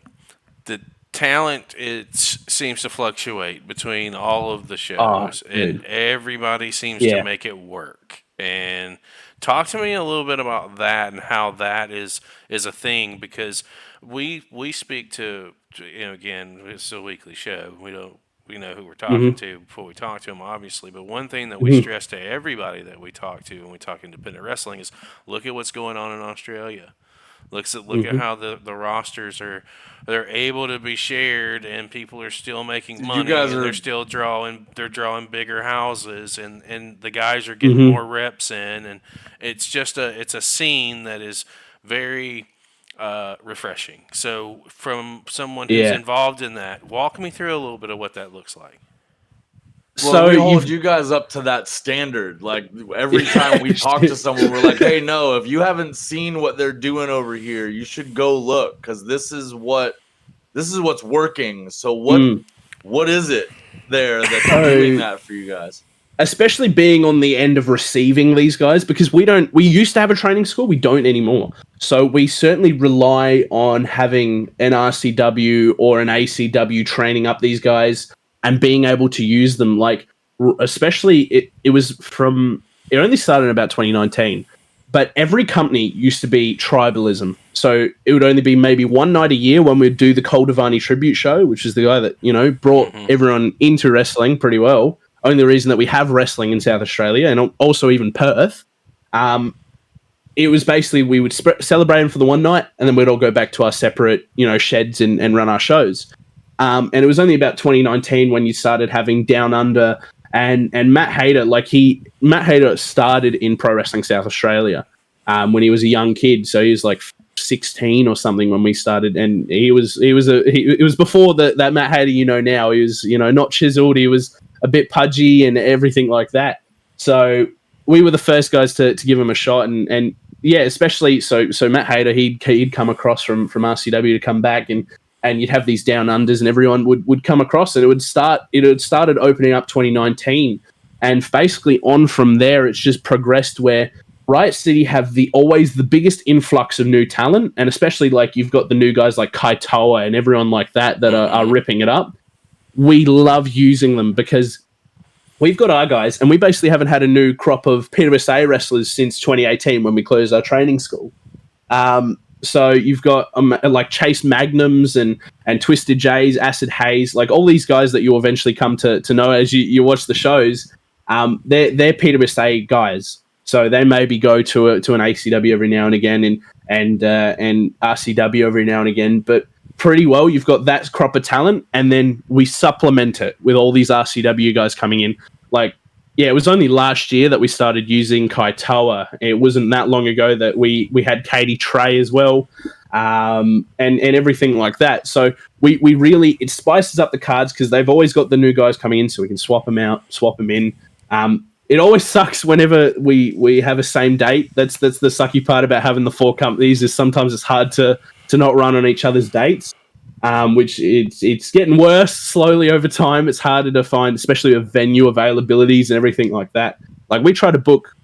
the talent seems to fluctuate between all of the shows, and everybody seems to make it work. And talk to me a little bit about that and how that is a thing, because we speak to again, it's a weekly show. We know who we're talking to before we talk to them, obviously. But one thing that we stress to everybody that we talk to when we talk independent wrestling is look at what's going on in Australia. Look at how the rosters they're able to be shared, and people are still making money. They're still drawing bigger houses, and the guys are getting more reps in, and it's just a scene that is very refreshing. So from someone who's involved in that, walk me through a little bit of what that looks like. Well, so we hold you guys up to that standard. Like every time we talk to someone, we're like, "Hey, no, if you haven't seen what they're doing over here, you should go look, because this is what's working." So what is it there that's doing that for you guys? especially being on the end of receiving these guys, because we used to have a training school, we don't anymore. So we certainly rely on having an RCW or an ACW training up these guys and being able to use them. Like, especially it only started in about 2019, but every company used to be tribalism. So it would only be maybe one night a year when we'd do the Cole Devani tribute show, which is the guy that, brought everyone into wrestling pretty well. Only reason that we have wrestling in South Australia and also even Perth. It was basically we would celebrate them for the one night and then we'd all go back to our separate, sheds and run our shows. And it was only about 2019 when you started having Downunder and Matt Hayter. Matt Hayter started in Pro Wrestling South Australia when he was a young kid. So he was like 16 or something when we started, and it was before that Matt Hayter now. He was not chiseled. He was a bit pudgy and everything like that. So we were the first guys to give him a shot, and yeah, especially so Matt Hayter, he'd come across from RCW to come back, and you'd have these down unders, and everyone would come across, and it had started opening up 2019, and basically on from there, it's just progressed where Riot City have always the biggest influx of new talent, and especially like you've got the new guys like Kaitoa and everyone like that are ripping it up. We love using them because we've got our guys, and we basically haven't had a new crop of PWSA wrestlers since 2018 when we closed our training school. So you've got like Chase Magnums and Twisted Jays, Acid Haze, like all these guys that you'll eventually come to know as you watch the shows. They're PWSA guys. So they maybe go to an ACW every now and again and RCW every now and again, but pretty well you've got that crop of talent, and then we supplement it with all these RCW guys coming in. Like, yeah, it was only last year that we started using Kaitoa. It wasn't that long ago that we had Katie Trey as well, and everything like that. So we really, it spices up the cards because they've always got the new guys coming in, so we can swap them out, swap them in. It always sucks whenever we have a same date. That's the sucky part about having the four companies, is sometimes it's hard to not run on each other's dates, which it's getting worse slowly over time. It's harder to find, especially with venue availabilities and everything like that. Like, we try to book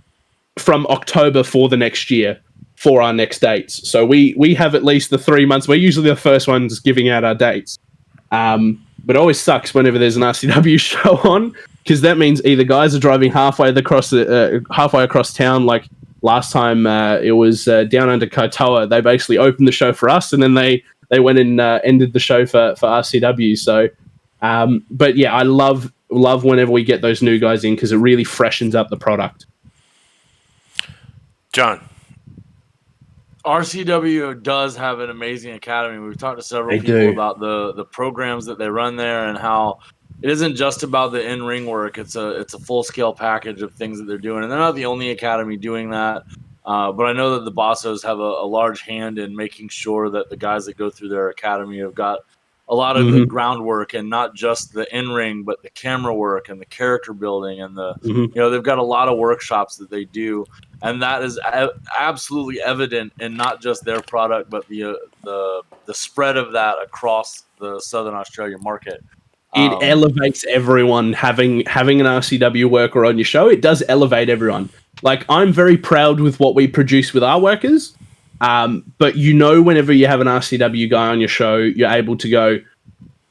from October for the next year for our next dates. So we have at least the 3 months. We're usually the first ones giving out our dates. But it always sucks whenever there's an RCW show on, because that means either guys are driving halfway across town. Like last time, it was down under Kaitoa. They basically opened the show for us, and then they went and ended the show for RCW. So, but yeah, I love whenever we get those new guys in because it really freshens up the product. John. RCW does have an amazing academy. We've talked to several people about the programs that they run there and how it isn't just about the in-ring work. It's a full-scale package of things that they're doing. And they're not the only academy doing that. But I know that the Bossos have a large hand in making sure that the guys that go through their academy have got a lot of the groundwork, and not just the in-ring, but the camera work and the character building and they've got a lot of workshops that they do. And that is absolutely evident in not just their product, but the spread of that across the Southern Australia market. It elevates everyone having an RCW worker on your show. It does elevate everyone. Like, I'm very proud with what we produce with our workers. But whenever you have an RCW guy on your show, you're able to go,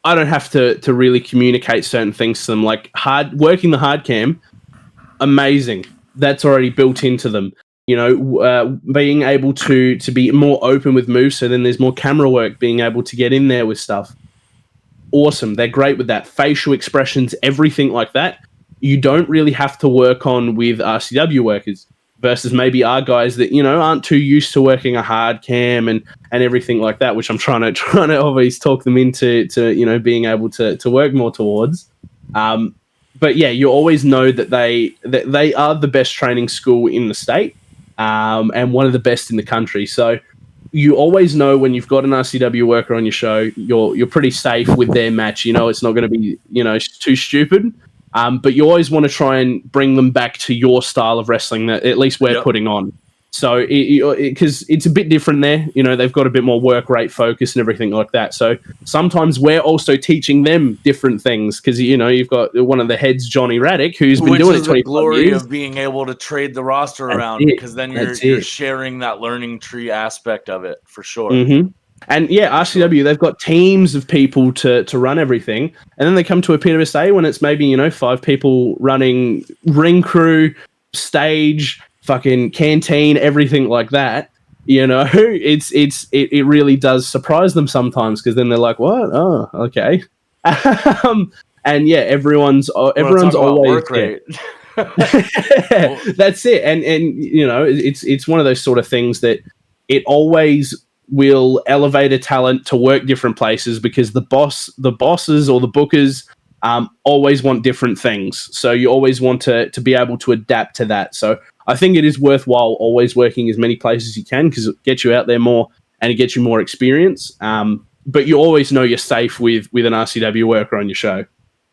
I don't have to really communicate certain things to them. Like working the hard cam, amazing. That's already built into them. Being able to be more open with moves, so then there's more camera work, being able to get in there with stuff. Awesome. They're great with that. Facial expressions, everything like that. You don't really have to work on with RCW workers versus maybe our guys that, aren't too used to working a hard cam and everything like that, which I'm trying to always talk them into being able to work more towards. But yeah, you always know that they are the best training school in the state, and one of the best in the country. So you always know when you've got an RCW worker on your show, you're pretty safe with their match. It's not going to be too stupid. But you always want to try and bring them back to your style of wrestling that at least we're putting on. So because it's a bit different there, they've got a bit more work rate focus and everything like that. So sometimes we're also teaching them different things because you've got one of the heads, Johnny Raddick, who's been doing it 25 the glory years. of being able to trade the roster around because then you're sharing that learning tree aspect of it for sure. Mm-hmm. And RCW, they've got teams of people to run everything, and then they come to a PWSA when it's maybe 5 people running ring crew, stage, fucking canteen, everything like that. It really does surprise them sometimes because then they're like, "What? Oh, okay." And yeah, everyone's always work rate. That's it, and it's one of those sort of things that it always will elevate a talent to work different places because the bosses or the bookers always want different things. So you always want to be able to adapt to that. So I think it is worthwhile always working as many places as you can because it gets you out there more and it gets you more experience. But you always know you're safe with an RCW worker on your show.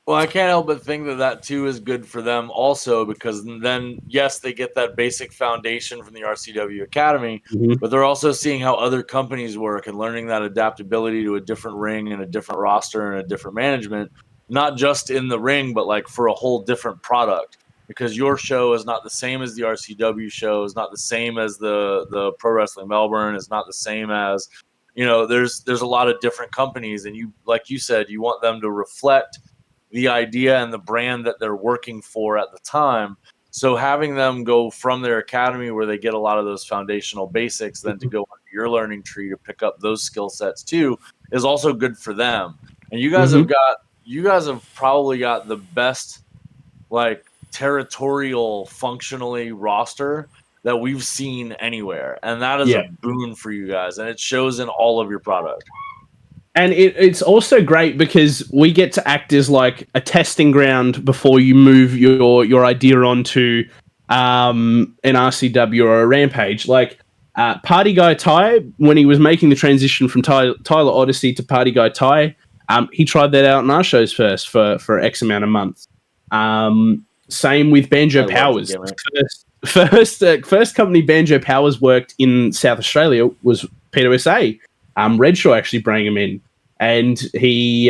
Well, I can't help but think that too is good for them also because then, yes, they get that basic foundation from the RCW Academy, but they're also seeing how other companies work and learning that adaptability to a different ring and a different roster and a different management, not just in the ring, but like for a whole different product because your show is not the same as the RCW show, is not the same as the Pro Wrestling Melbourne, is not the same as, there's a lot of different companies and you, like you said, you want them to reflect the idea and the brand that they're working for at the time. So having them go from their academy where they get a lot of those foundational basics, then to go on your learning tree to pick up those skill sets too, is also good for them. And you guys have probably got the best like territorial functionally roster that we've seen anywhere. And that is a boon for you guys. And it shows in all of your product. And it's also great because we get to act as like a testing ground before you move your idea onto an RCW or a Rampage. Like Party Guy Ty, when he was making the transition from Tyler Odyssey to Party Guy Ty, he tried that out in our shows first for X amount of months. Same with Banjo Powers. First company Banjo Powers worked in South Australia was PWSA. Redshaw actually brought him in. And he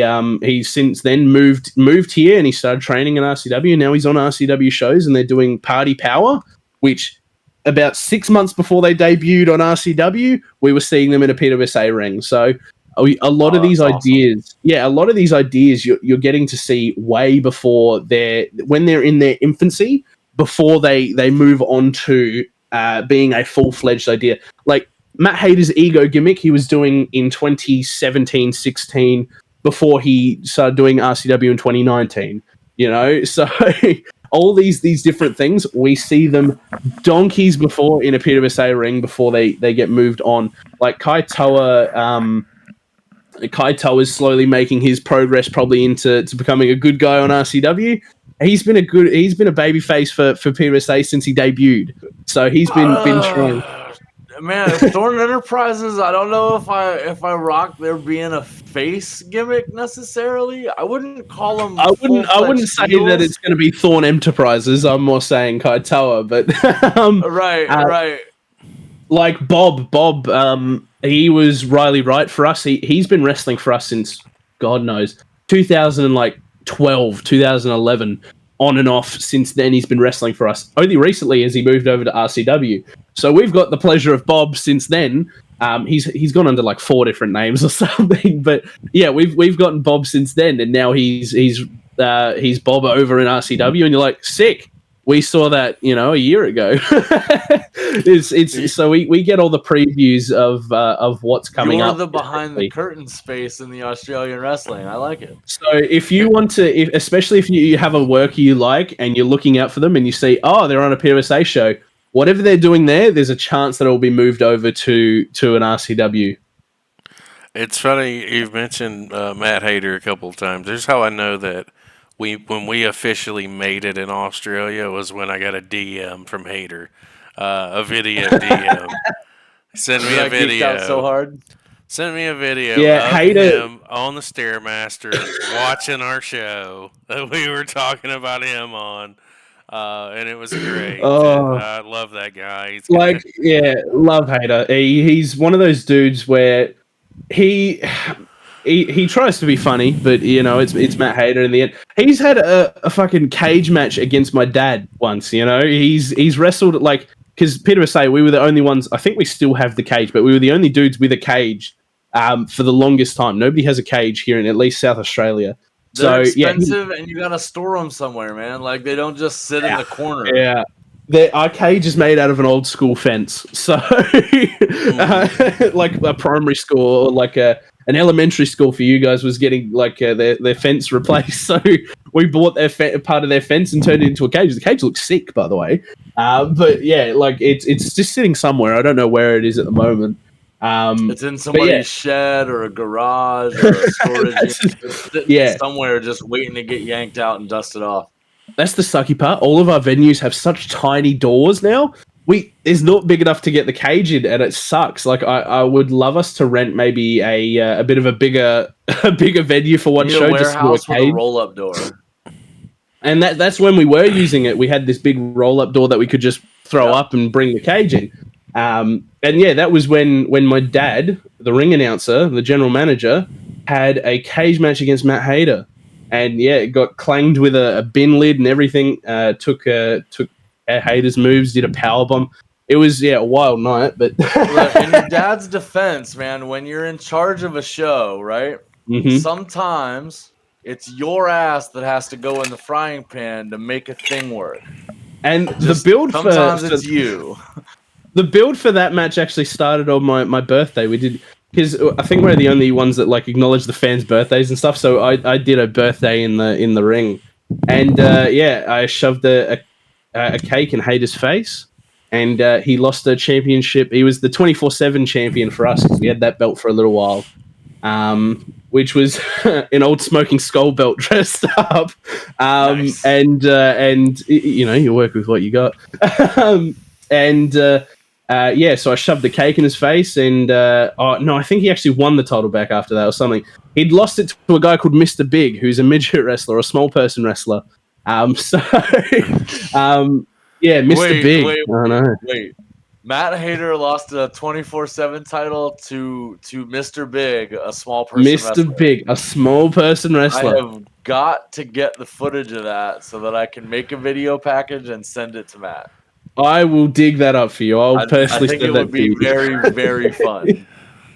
since then moved here and he started training in RCW. And now he's on RCW shows and they're doing Party Power, which about 6 months before they debuted on RCW, we were seeing them in a PWSA ring. So a lot of these ideas, you're getting to see way before when they're in their infancy, before they move on to being a full-fledged idea. Like Matt Hayter's ego gimmick he was doing in 2017-16 before he started doing RCW in 2019. So all these different things, we see them donkeys before in a PWSA ring before they get moved on. Like Kaitoa is slowly making his progress probably into becoming a good guy on RCW. He's been a babyface for PWSA since he debuted. So he's been trying. Man, Thorn Enterprises, I don't know if I rock there being a face gimmick necessarily. I wouldn't call them. I wouldn't say that it's going to be Thorn Enterprises. I'm more saying Kaitoa, but right. Like Bob, he was Riley Wright for us. He's been wrestling for us since God knows 2012, 2011. On and off since then, he's been wrestling for us. Only recently has he moved over to RCW. So we've got the pleasure of Bob since then. He's gone under like 4 different names or something, but yeah, we've gotten Bob since then, and now he's Bob over in RCW, and you're like, sick. We saw that, a year ago. So we get all the previews of what's coming up. You're the behind the curtain space in the Australian wrestling. I like it. So if you want to, especially if you have a worker you like and you're looking out for them and you see, they're on a PWSA show, whatever they're doing there's a chance that it will be moved over to an RCW. It's funny you've mentioned Matt Hayter a couple of times. There's how I know that. When we officially made it in Australia was when I got a DM from Hayter, a video DM. Sent me a video. Out so hard. Sent me a video of him on the Stairmaster watching our show that we were talking about him on. And it was great. Oh. I love that guy. He's Like, yeah, love Hayter. He's one of those dudes where he tries to be funny, but it's Matt Hayter in the end. He's had a fucking cage match against my dad once. He's wrestled because PWSA, we were the only ones. I think we still have the cage, but we were the only dudes with a cage for the longest time. Nobody has a cage here in at least South Australia. They're expensive, and you gotta store them somewhere, man. Like they don't just sit in the corner. Yeah. Our cage is made out of an old school fence, so like a primary school or like an elementary school for you guys was getting their fence replaced. So we bought their part of their fence and turned it into a cage. The cage looks sick, by the way, but yeah, it's just sitting somewhere. I don't know where it is at the moment. It's in somebody's shed or a garage or a storage unit, somewhere just waiting to get yanked out and dusted off. That's the sucky part. All of our venues have such tiny doors now. It's not big enough to get the cage in, and it sucks. Like I would love us to rent maybe a bit of a bigger venue for one show. A warehouse with a roll-up door. And that's when we were using it. We had this big roll-up door that we could just throw up and bring the cage in. And yeah, that was when my dad, the ring announcer, the general manager, had a cage match against Matt Hayter. And yeah, it got clanged with a bin lid and everything. Took Hayter's moves, did a powerbomb. It was a wild night. But look, in your dad's defense, man, when you're in charge of a show, right? Mm-hmm. Sometimes it's your ass that has to go in the frying pan to make a thing work. And the build sometimes it's you. The build for that match actually started on my birthday. We did. Because I think we're the only ones that acknowledge the fans' birthdays and stuff. So I did a birthday in the ring, and I shoved a cake in Hayter's face, and he lost the championship. He was the 24/7 champion for us because we had that belt for a little while, which was an old smoking skull belt dressed up. Nice. And you work with what you got, so I shoved the cake in his face, and I think he actually won the title back after that or something. He'd lost it to a guy called Mr. Big, who's a midget wrestler or a small person wrestler. Mr. Big. Wait. Matt Hayter lost a 24/7 title to Mr. Big, a small person wrestler. Mr. Big, a small person wrestler. I have got to get the footage of that so that I can make a video package and send it to Matt. I will dig that up for you. I'll personally I think it would be very, very fun.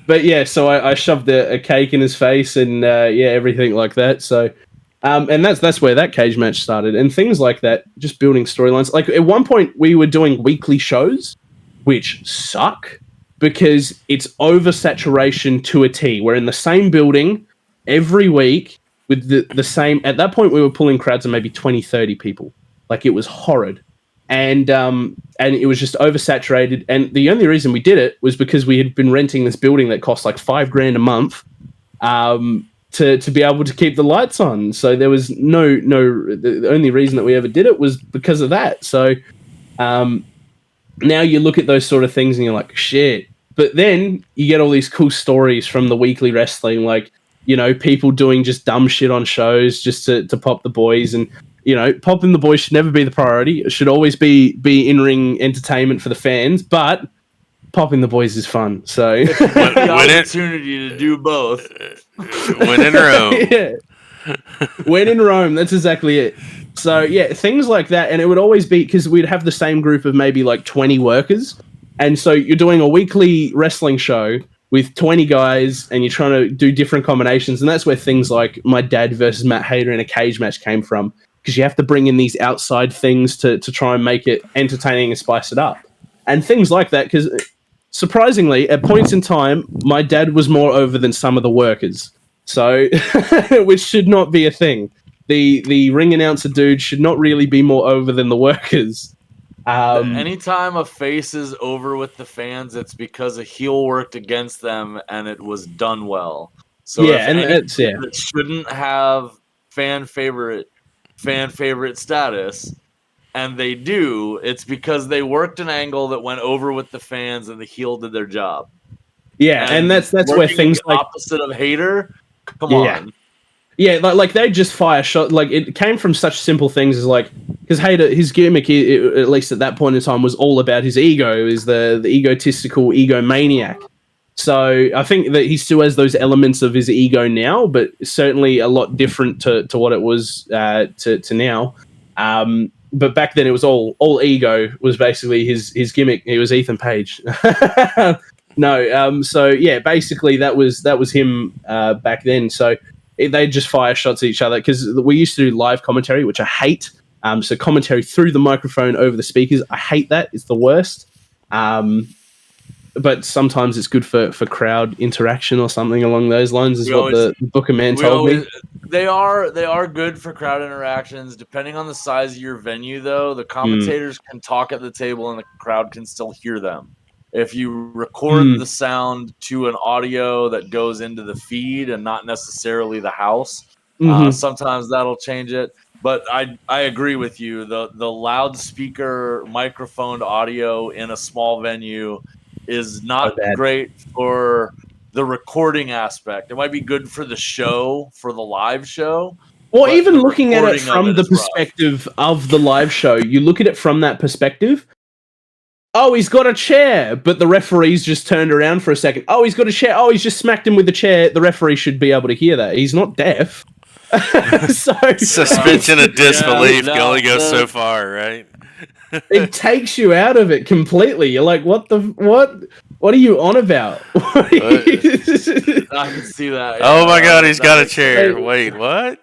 But yeah, so I shoved a cake in his face and everything like that. So, and that's where that cage match started and things like that. Just building storylines. Like at one point, we were doing weekly shows, which suck because it's oversaturation to a T. We're in the same building every week with the same. At that point, we were pulling crowds of maybe 20, 30 people. Like it was horrid. And it was just oversaturated. And the only reason we did it was because we had been renting this building that cost like $5,000 a month to be able to keep the lights on. So there was no. The only reason that we ever did it was because of that. So now you look at those sort of things and you're like, shit. But then you get all these cool stories from the weekly wrestling, like people doing just dumb shit on shows just to pop the boys and. Popping the boys should never be the priority. It should always be in-ring entertainment for the fans, but popping the boys is fun. So the opportunity to do both. When in Rome. Yeah. When in Rome, that's exactly it. So yeah, things like that. And it would always be because we'd have the same group of maybe like 20 workers. And so you're doing a weekly wrestling show with 20 guys and you're trying to do different combinations. And that's where things like my dad versus Matt Hayter in a cage match came from. Because you have to bring in these outside things to try and make it entertaining and spice it up. And things like that, because surprisingly, at points in time, my dad was more over than some of the workers. So, which should not be a thing. The ring announcer dude should not really be more over than the workers. Anytime a face is over with the fans, it's because a heel worked against them and it was done well. So it shouldn't have fan favorite status, and they do, it's because they worked an angle that went over with the fans and the heel did their job. Yeah, and that's where things like opposite of Hayter. Come on. Yeah, like they just fire shot. Like it came from such simple things as like because Hayter, his gimmick, at least at that point in time, was all about his ego, is the egotistical egomaniac. So I think that he still has those elements of his ego now, but certainly a lot different to what it was to now. But back then it was all ego was basically his gimmick. He was Ethan Page. No, so yeah, basically that was him back then. So they just fire shots at each other because we used to do live commentary, which I hate. So commentary through the microphone over the speakers, I hate that. It's the worst. But sometimes it's good for crowd interaction or something along those lines, is what the Booker man told me. They are good for crowd interactions. Depending on the size of your venue, though, the commentators can talk at the table and the crowd can still hear them. If you record the sound to an audio that goes into the feed and not necessarily the house, sometimes that'll change it. But I agree with you. The loudspeaker microphoned audio in a small venue is not great for the recording aspect. It might be good for the show, for the live show. Or even looking at it from the perspective of the live show, you look at it from that perspective. Oh, he's got a chair, but the referee's just turned around for a second. Oh, he's got a chair. Oh, he's just smacked him with the chair. The referee should be able to hear that. He's not deaf. So suspension of disbelief only goes so far, right? It takes you out of it completely. You're like, what are you on about? I can see that. Yeah. Oh my God, he's got a chair. Wait, what?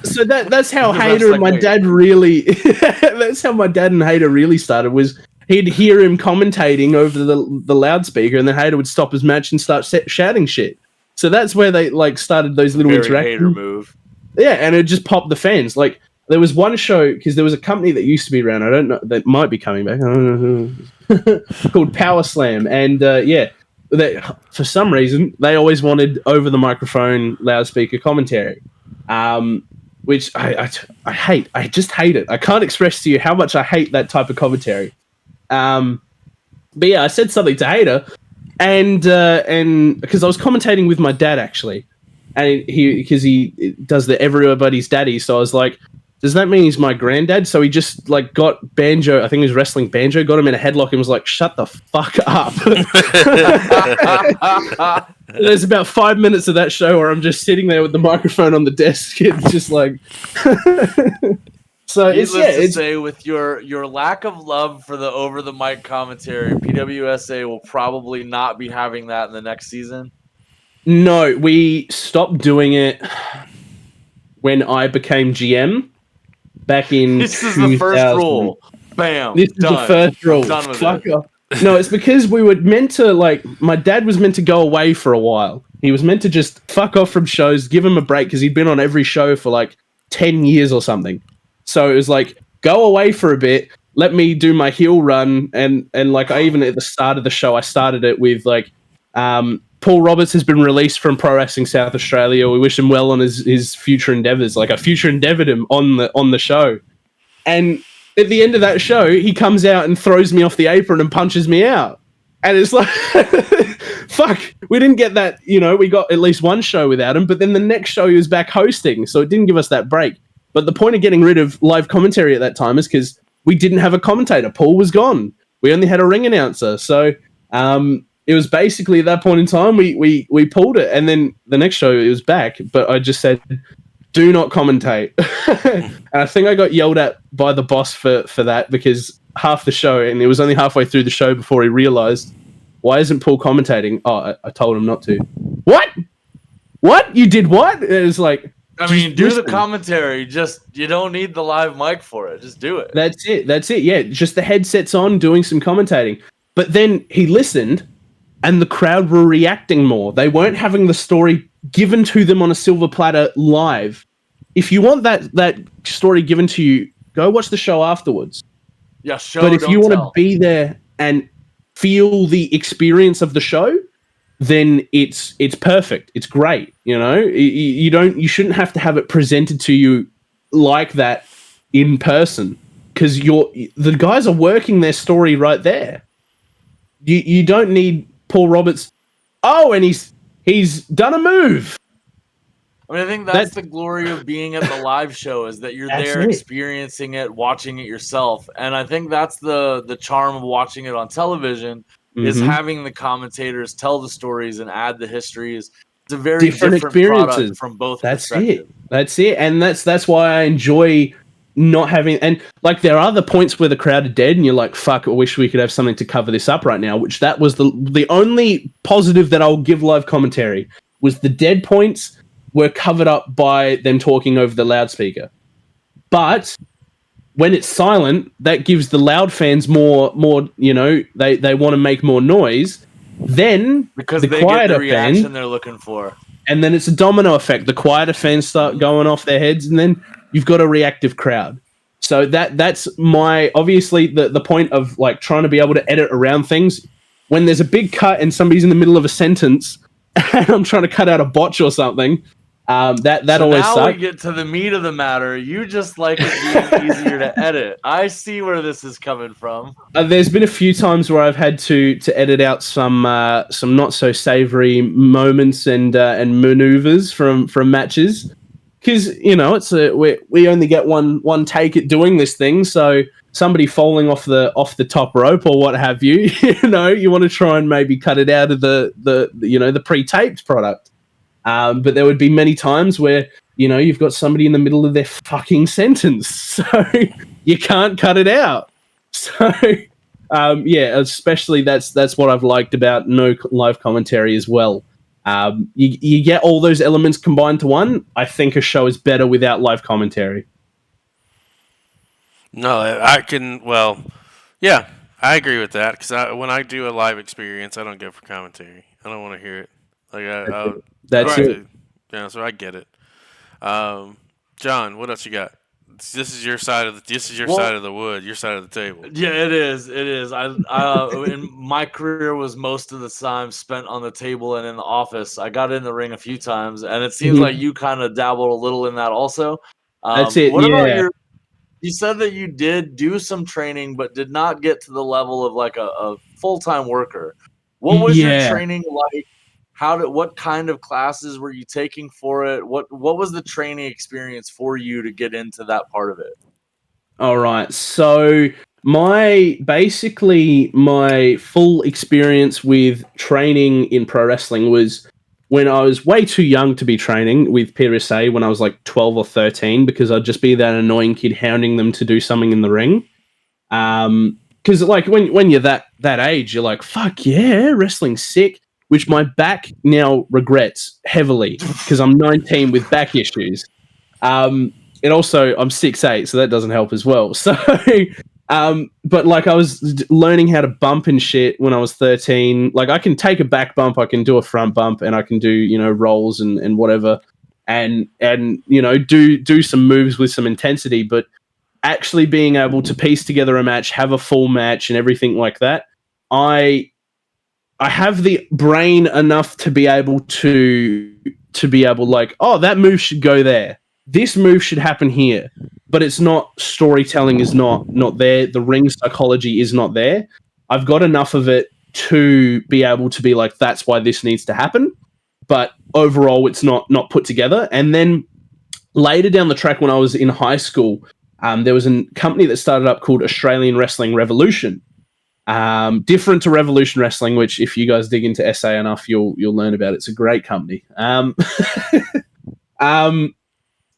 So that's how Hayter and my dad really. That's how my dad and Hayter really started. Was he'd hear him commentating over the loudspeaker, and then Hayter would stop his match and start shouting shit. So that's where they like started those little interactions. Hayter move. Yeah, and it just popped the fans. Like there was one show because there was a company that used to be around. I don't know, that might be coming back. I don't know, called Power Slam, and for some reason they always wanted over the microphone loudspeaker commentary, which I hate. I just hate it. I can't express to you how much I hate that type of commentary. But yeah, I said something to Hayter, and because I was commentating with my dad actually. And because he does the everybody's daddy, so I was like, does that mean he's my granddad? So he just like got Banjo, I think he was wrestling Banjo, got him in a headlock and was like, shut the fuck up. There's about 5 minutes of that show where I'm just sitting there with the microphone on the desk and just like so it's to say, with your lack of love for the over the mic commentary, PWSA will probably not be having that in the next season. No, we stopped doing it when I became GM back in. This is the first rule. Bam. This is the first rule. Fuck off. No, it's because we were meant to, like, my dad was meant to go away for a while. He was meant to just fuck off from shows, give him a break, because he'd been on every show for like 10 years or something. So it was like, go away for a bit, let me do my heel run, and like I even at the start of the show, I started it with like, Paul Roberts has been released from Pro Wrestling South Australia. We wish him well on his future endeavors. Like I future endeavored him on the show. And at the end of that show, he comes out and throws me off the apron and punches me out. And it's like, fuck, we didn't get that, we got at least one show without him, but then the next show he was back hosting, so it didn't give us that break. But the point of getting rid of live commentary at that time is because we didn't have a commentator. Paul was gone. We only had a ring announcer. So, it was basically at that point in time we pulled it, and then the next show it was back. But I just said, "Do not commentate," and I think I got yelled at by the boss for that because half the show, and it was only halfway through the show before he realized, why isn't Paul commentating? Oh, I told him not to. What? You did what? It was like, I mean, do the commentary. Just you don't need the live mic for it. Just do it. That's it. Yeah, just the headsets on, doing some commentating. But then he listened. And the crowd were reacting more. They weren't having the story given to them on a silver platter live. If you want that story given to you, go watch the show afterwards. Yeah, show. But if you want to be there and feel the experience of the show, then it's perfect. It's great. You shouldn't have to have it presented to you like that in person because the guys are working their story right there. You don't need Paul Roberts, and he's done a move. I mean, I think that's the glory of being at the live show, is that you're there experiencing it, watching it yourself. And I think that's the charm of watching it on television, is having the commentators tell the stories and add the histories. It's a very different product from both perspectives. That's it. And that's why I enjoy not having, and like there are the points where the crowd are dead and you're like, fuck, I wish we could have something to cover this up right now, which that was the only positive that I'll give live commentary, was the dead points were covered up by them talking over the loudspeaker. But when it's silent, that gives the loud fans more, you know, they want to make more noise. Then because they get the reaction they're looking for. And then it's a domino effect. The quieter fans start going off their heads, and then you've got a reactive crowd. So that's my, obviously the point of like trying to be able to edit around things. When there's a big cut and somebody's in the middle of a sentence and I'm trying to cut out a botch or something, that so always now sucks. We get to the meat of the matter. You just like it being easier to edit. I see where this is coming from. There's been a few times where I've had to edit out some not so savory moments and maneuvers from matches, because you know it's we only get one take at doing this thing. So somebody falling off the top rope or what have you, you know, you want to try and maybe cut it out of the pre-taped product. But there would be many times where, you know, you've got somebody in the middle of their fucking sentence, so you can't cut it out. So, yeah, especially that's what I've liked about no live commentary as well. You get all those elements combined to one. I think a show is better without live commentary. No, I can. Well, yeah, I agree with that, because when I do a live experience, I don't go for commentary. I don't want to hear it. Like that's it. Yeah, so I get it. John, what else you got? This is your side of side of the wood, your side of the table. Yeah, it is. It is. I in my career was most of the time spent on the table and in the office. I got in the ring a few times, and it seems like you kind of dabbled a little in that also. That's it. What about you said that you did do some training, but did not get to the level of like a full-time worker. What was your training like? What kind of classes were you taking for it? What was the training experience for you to get into that part of it? All right. So my full experience with training in pro wrestling was when I was way too young to be training with PWSA, when I was like 12 or 13, because I'd just be that annoying kid hounding them to do something in the ring. Because like when you're that age, you're like, fuck yeah, wrestling's sick. Which my back now regrets heavily, because I'm 19 with back issues. It also, I'm 6'8", so that doesn't help as well. So, but like I was learning how to bump and shit when I was 13. Like I can take a back bump, I can do a front bump, and I can do, you know, rolls and whatever, and you know, do some moves with some intensity. But actually being able to piece together a match, have a full match, and everything like that, I have the brain enough to be able like, oh, that move should go there. This move should happen here. But it's not, storytelling is not there. The ring psychology is not there. I've got enough of it to be able to be like, that's why this needs to happen. But overall, it's not put together. And then later down the track, when I was in high school, there was a company that started up called Australian Wrestling Revolution. Different to Revolution Wrestling, which if you guys dig into SA enough, you'll learn about. It's a great company.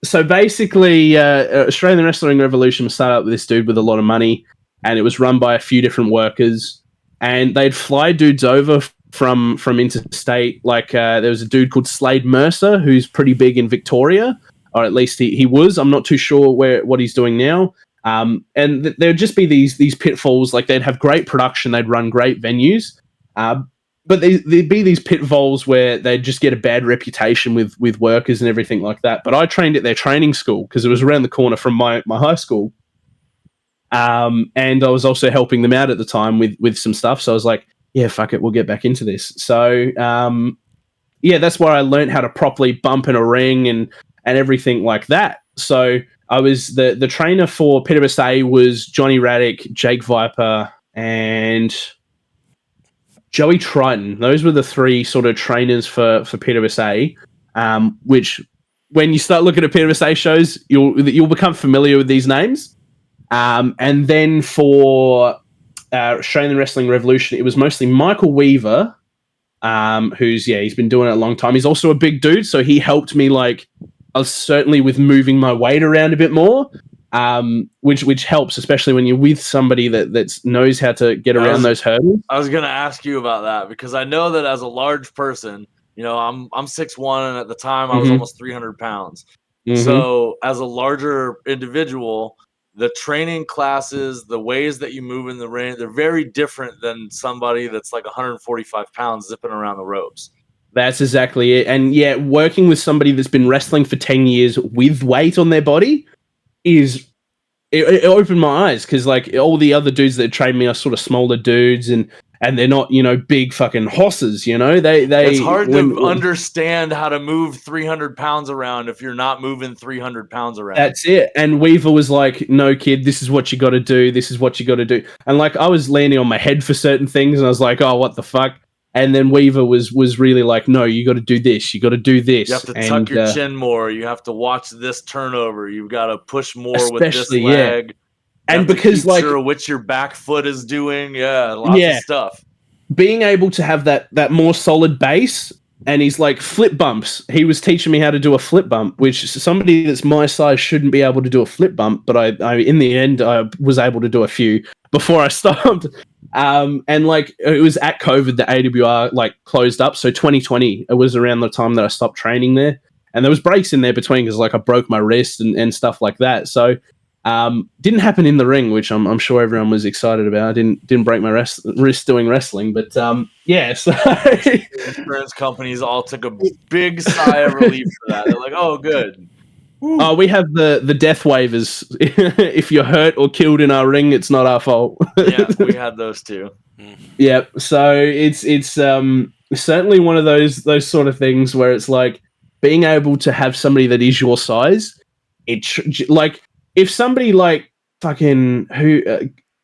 So basically, Australian Wrestling Revolution was started up with this dude with a lot of money, and it was run by a few different workers, and they'd fly dudes over from interstate. Like there was a dude called Slade Mercer, who's pretty big in Victoria, or at least he was. I'm not too sure what he's doing now. And there would just be these pitfalls. Like they'd have great production, they'd run great venues, but there'd be these pitfalls where they'd just get a bad reputation with workers and everything like that. But I trained at their training school because it was around the corner from my high school, and I was also helping them out at the time with some stuff. So I was like, yeah, fuck it, we'll get back into this. So yeah, that's where I learned how to properly bump in a ring and everything like that. So I was the trainer for PWSA was Johnny Raddick, Jake Viper, and Joey Triton. Those were the three sort of trainers for PWSA, which when you start looking at PWSA shows, you'll become familiar with these names. And then for Australian Wrestling Revolution, it was mostly Michael Weaver, he's been doing it a long time. He's also a big dude, so he helped me certainly with moving my weight around a bit more, which helps, especially when you're with somebody that knows how to get around those hurdles. I was going to ask you about that because I know that as a large person, I'm 6'1", and at the time I was almost 300 pounds. So as a larger individual, the training classes, the ways that you move in the ring, they're very different than somebody that's like 145 pounds zipping around the ropes. That's exactly it. And yeah, working with somebody that's been wrestling for 10 years with weight on their body it opened my eyes, because all the other dudes that train me are sort of smaller dudes, and they're not, big fucking horses, they it's hard to understand how to move 300 pounds around if you're not moving 300 pounds around. That's it. And Weaver was like, no, kid, this is what you got to do. This is what you got to do. And I was landing on my head for certain things, and I was like, oh, what the fuck? And then Weaver was really like, no, you got to do this. You got to do this. You have to tuck your chin more. You have to watch this turnover. You've got to push more with this leg. Yeah. And because sure which your back foot is doing. Yeah, lots of stuff. Being able to have that more solid base, and he's like flip bumps. He was teaching me how to do a flip bump, which somebody that's my size shouldn't be able to do a flip bump. But I in the end, I was able to do a few before I stopped. And it was at COVID that AWR closed up. So 2020, it was around the time that I stopped training there, and there was breaks in there between because I broke my wrist and stuff like that. So didn't happen in the ring, which I'm sure everyone was excited about. I didn't break my wrist doing wrestling, but so insurance companies all took a big sigh of relief for that. They're like, oh, good. Oh, we have the death waivers. If you're hurt or killed in our ring, it's not our fault. Yeah, we had those too. Yeah, so it's certainly one of those sort of things where it's being able to have somebody that is your size. If somebody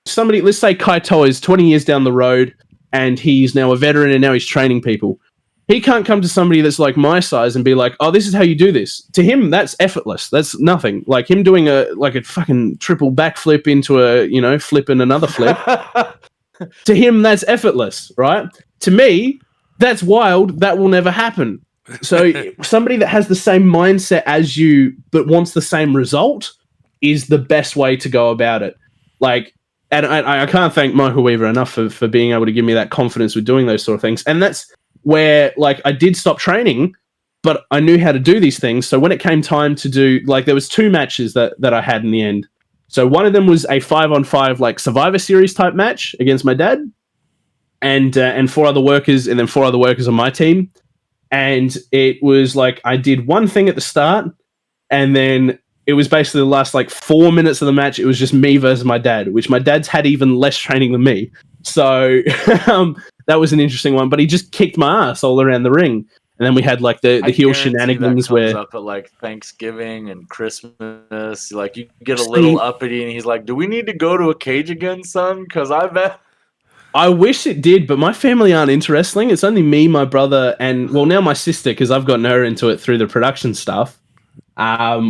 somebody, let's say Kaitoa is 20 years down the road and he's now a veteran and now he's training people. He can't come to somebody that's my size and be like, oh, this is how you do this. To him, that's effortless. That's nothing. Him doing a fucking triple backflip into a, flip and another flip. To him, that's effortless, right? To me, that's wild. That will never happen. So somebody that has the same mindset as you but wants the same result is the best way to go about it. And I can't thank Michael Weaver enough for being able to give me that confidence with doing those sort of things. And that's where I did stop training, but I knew how to do these things. So when it came time to do, there was 2 matches that I had in the end. So one of them was a 5-on-5 Survivor Series type match against my dad, and 4 other workers, and then 4 other workers on my team. And it was I did one thing at the start, and then it was basically the last 4 minutes of the match. It was just me versus my dad, which my dad's had even less training than me. So that was an interesting one, but he just kicked my ass all around the ring. And then we had the heel shenanigans where up at Thanksgiving and Christmas, you get a little uppity, and he's like, "Do we need to go to a cage again, son? Because I bet." I wish it did, but my family aren't into wrestling. It's only me, my brother, and now my sister, because I've gotten her into it through the production stuff.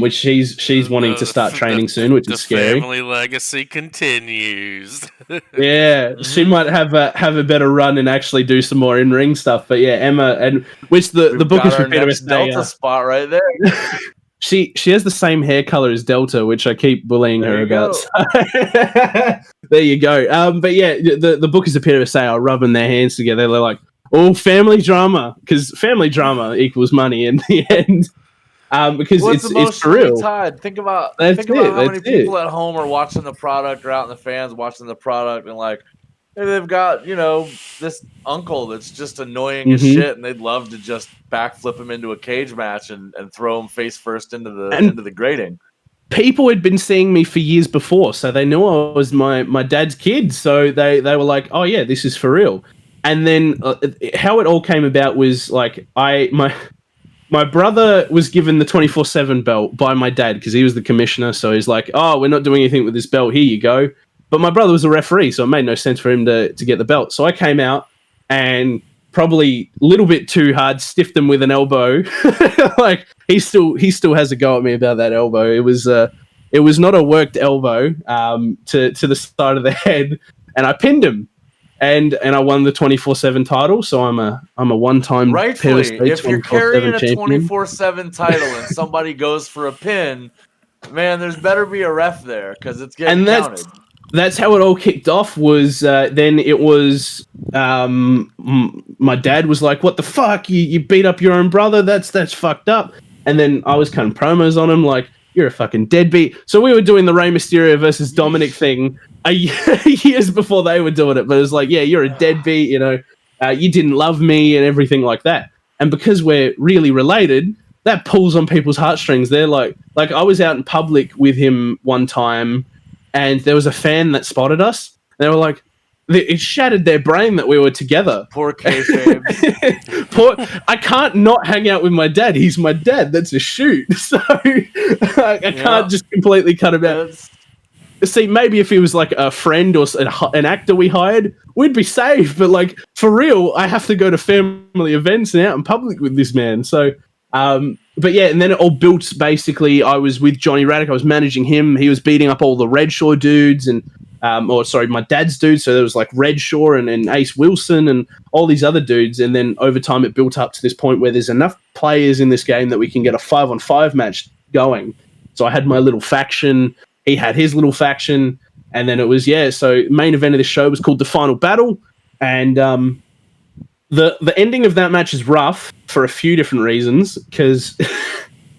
Which she's wanting to start training soon, which is scary. The family legacy continues. Yeah, she might have a better run and actually do some more in ring stuff. But yeah, Emma, and which the book is for PWSA. Delta spot right there. She has the same hair color as Delta, which I keep bullying her about. So there you go. But yeah, the book is a PWSA are rubbing their hands together. They're like, oh, family drama, because family drama equals money in the end. Because it's for real. Tied. Think about how many people at home are watching the product, or out in the fans watching the product, and they've got this uncle that's just annoying as shit, and they'd love to just backflip him into a cage match and throw him face first into the grating. People had been seeing me for years before, so they knew I was my dad's kid. So they were like, "Oh yeah, this is for real." And then how it all came about was my brother was given the 24/7 belt by my dad because he was the commissioner. So he's like, "Oh, we're not doing anything with this belt. Here you go." But my brother was a referee, so it made no sense for him to get the belt. So I came out and probably a little bit too hard, stiffed him with an elbow. Like he still has a go at me about that elbow. It was not a worked elbow to the side of the head, and I pinned him. And I won the 24/7 title, so I'm a one-time rightfully. PWSA If you're carrying a champion. 24/7 title and somebody goes for a pin, man, there's better be a ref there because it's getting counted. That's how it all kicked off. Was then it was my dad was like, "What the fuck? You beat up your own brother? That's fucked up." And then I was cutting promos on him like, "You're a fucking deadbeat." So we were doing the Rey Mysterio versus Dominic thing years before they were doing it, but it was like, yeah, you're a deadbeat, you know, you didn't love me and everything like that. And because we're really related, that pulls on people's heartstrings. They're like I was out in public with him one time, and there was a fan that spotted us. They were like, it shattered their brain that we were together. Poor kayfabe. I can't not hang out with my dad. He's my dad. That's a shoot. So I can't just completely cut him out. See, maybe if he was like a friend or an actor we hired, we'd be safe. But like for real, I have to go to family events and out in public with this man. So, but yeah, and then it all built. Basically, I was with Johnny Raddick. I was managing him. He was beating up all the Redshaw dudes and, my dad's dudes. So there was like Redshaw and Ace Wilson and all these other dudes. And then over time, it built up to this point where there's enough players in this game that we can get a 5-on-5 match going. So I had my little faction. He had his little faction, and then it was so main event of this show was called The Final Battle, and the ending of that match is rough for a few different reasons because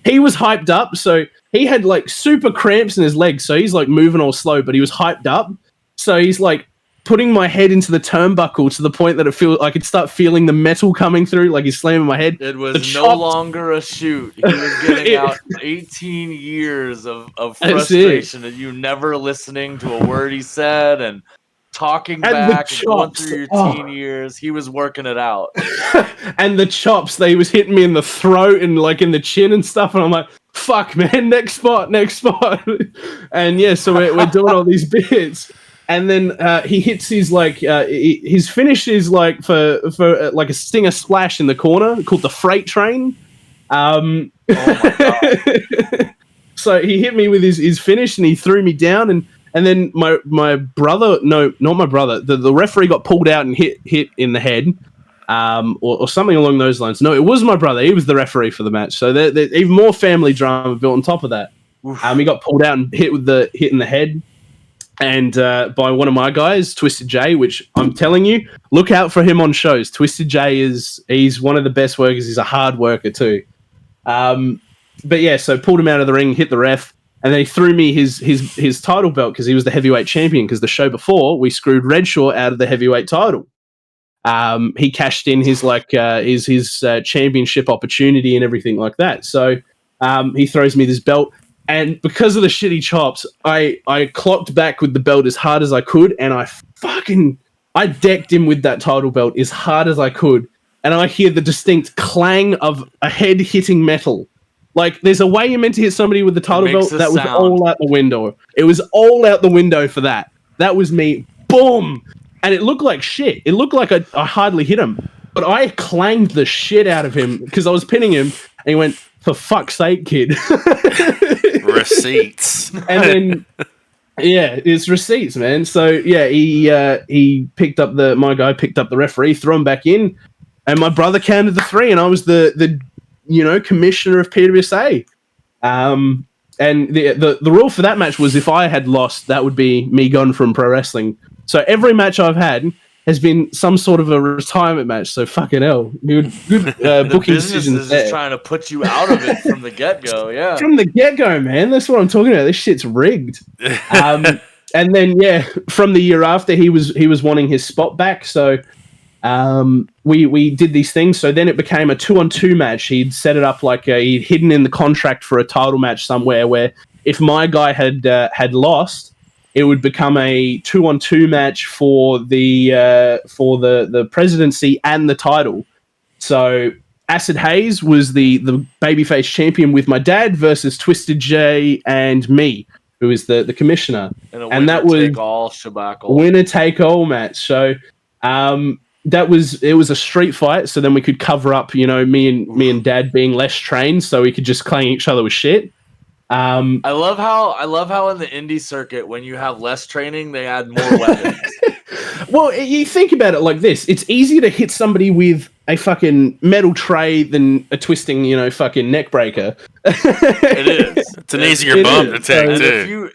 he was hyped up, so he had like super cramps in his legs, so he's like moving all slow, but he was hyped up, so he's like putting my head into the turnbuckle to the point that I could start feeling the metal coming through, like he's slamming my head. It was no longer a shoot. He was getting out 18 years of frustration and you never listening to a word he said and talking back and going through your teen years. He was working it out. And the chops, they was hitting me in the throat and like in the chin and stuff, and I'm like, fuck, man, next spot. And yeah, so we're doing all these bits. And then he hits his his finish is like for like a stinger splash in the corner called the freight train. Oh my God. So he hit me with his finish and he threw me down and then my brother, no, not my brother, the referee got pulled out and hit in the head, or something along those lines. No, it was my brother. He was the referee for the match. So there even more family drama built on top of that. He got pulled out and hit in the head. And by one of my guys, Twisted J, which I'm telling you, look out for him on shows. Twisted J he's one of the best workers. He's a hard worker too. But yeah, so pulled him out of the ring, hit the ref, and then he threw me his title belt because he was the heavyweight champion. Because the show before we screwed Redshaw out of the heavyweight title. He cashed in his championship opportunity and everything like that. So he throws me this belt. And because of the shitty chops, I clocked back with the belt as hard as I could, and I decked him with that title belt as hard as I could, and I hear the distinct clang of a head hitting metal. Like, there's a way you're meant to hit somebody with the title belt. That was all out the window. It was all out the window for that. That was me. Boom! And it looked like shit. It looked like I hardly hit him. But I clanged the shit out of him because I was pinning him, and he went, "For fuck's sake, kid." Receipts. And then it's receipts, man. So yeah, he picked up my guy picked up the referee, threw him back in, and my brother counted the 3, and I was the commissioner of PWSA. And the rule for that match was if I had lost, that would be me gone from pro wrestling. So every match I've had has been some sort of a retirement match. So fucking hell, good booking decisions. Is just trying to put you out of it from the get go. Yeah, from the get go, man. That's what I'm talking about. This shit's rigged. And then from the year after, he was wanting his spot back. So we did these things. So then it became a 2-on-2 match. He'd set it up like he'd hidden in the contract for a title match somewhere where if my guy had lost, it would become a 2-on-2 match for the presidency and the title. So Acid Hayes was the babyface champion with my dad versus Twisted J and me, who is the commissioner. And that was winner take all match. So it was a street fight, so then we could cover up, me and Dad being less trained, so we could just clang each other with shit. I love how in the indie circuit, when you have less training, they add more weapons. Well, you think about it like this: it's easier to hit somebody with a fucking metal tray than a twisting, fucking neck breaker. It is. It's an easier bump to take too.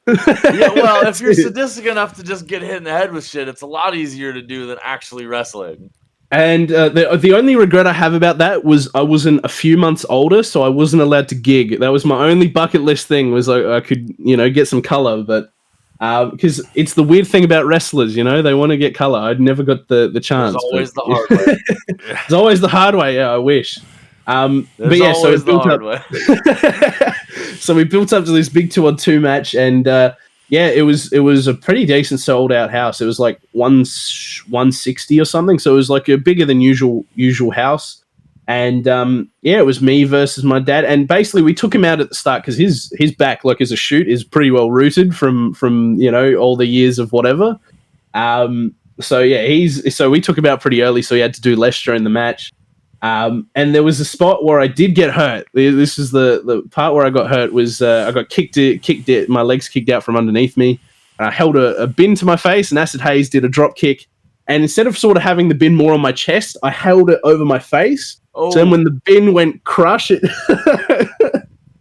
If you're sadistic enough to just get hit in the head with shit, it's a lot easier to do than actually wrestling. And the only regret I have about that was I wasn't a few months older, so I wasn't allowed to gig. That was my only bucket list thing, was I could, get some color, but because it's the weird thing about wrestlers, they want to get color. I'd never got the chance. There's always the hard way. It's always the hard way. Yeah, I wish. But yeah, so it built up. So we built up to this big 2-on-2 match, and it was a pretty decent sold out house. It was like 160 or something, so it was like a bigger than usual house. And it was me versus my dad, and basically we took him out at the start because his back, like as a shoot, is pretty well rooted from all the years of whatever. So we took him out pretty early, so he had to do less during the match. And there was a spot where I did get hurt. This is the part where I got hurt. Was I got kicked, my legs kicked out from underneath me. And I held a bin to my face, and Acid Haze did a drop kick. And instead of sort of having the bin more on my chest, I held it over my face. Oh. So then when the bin went crush, it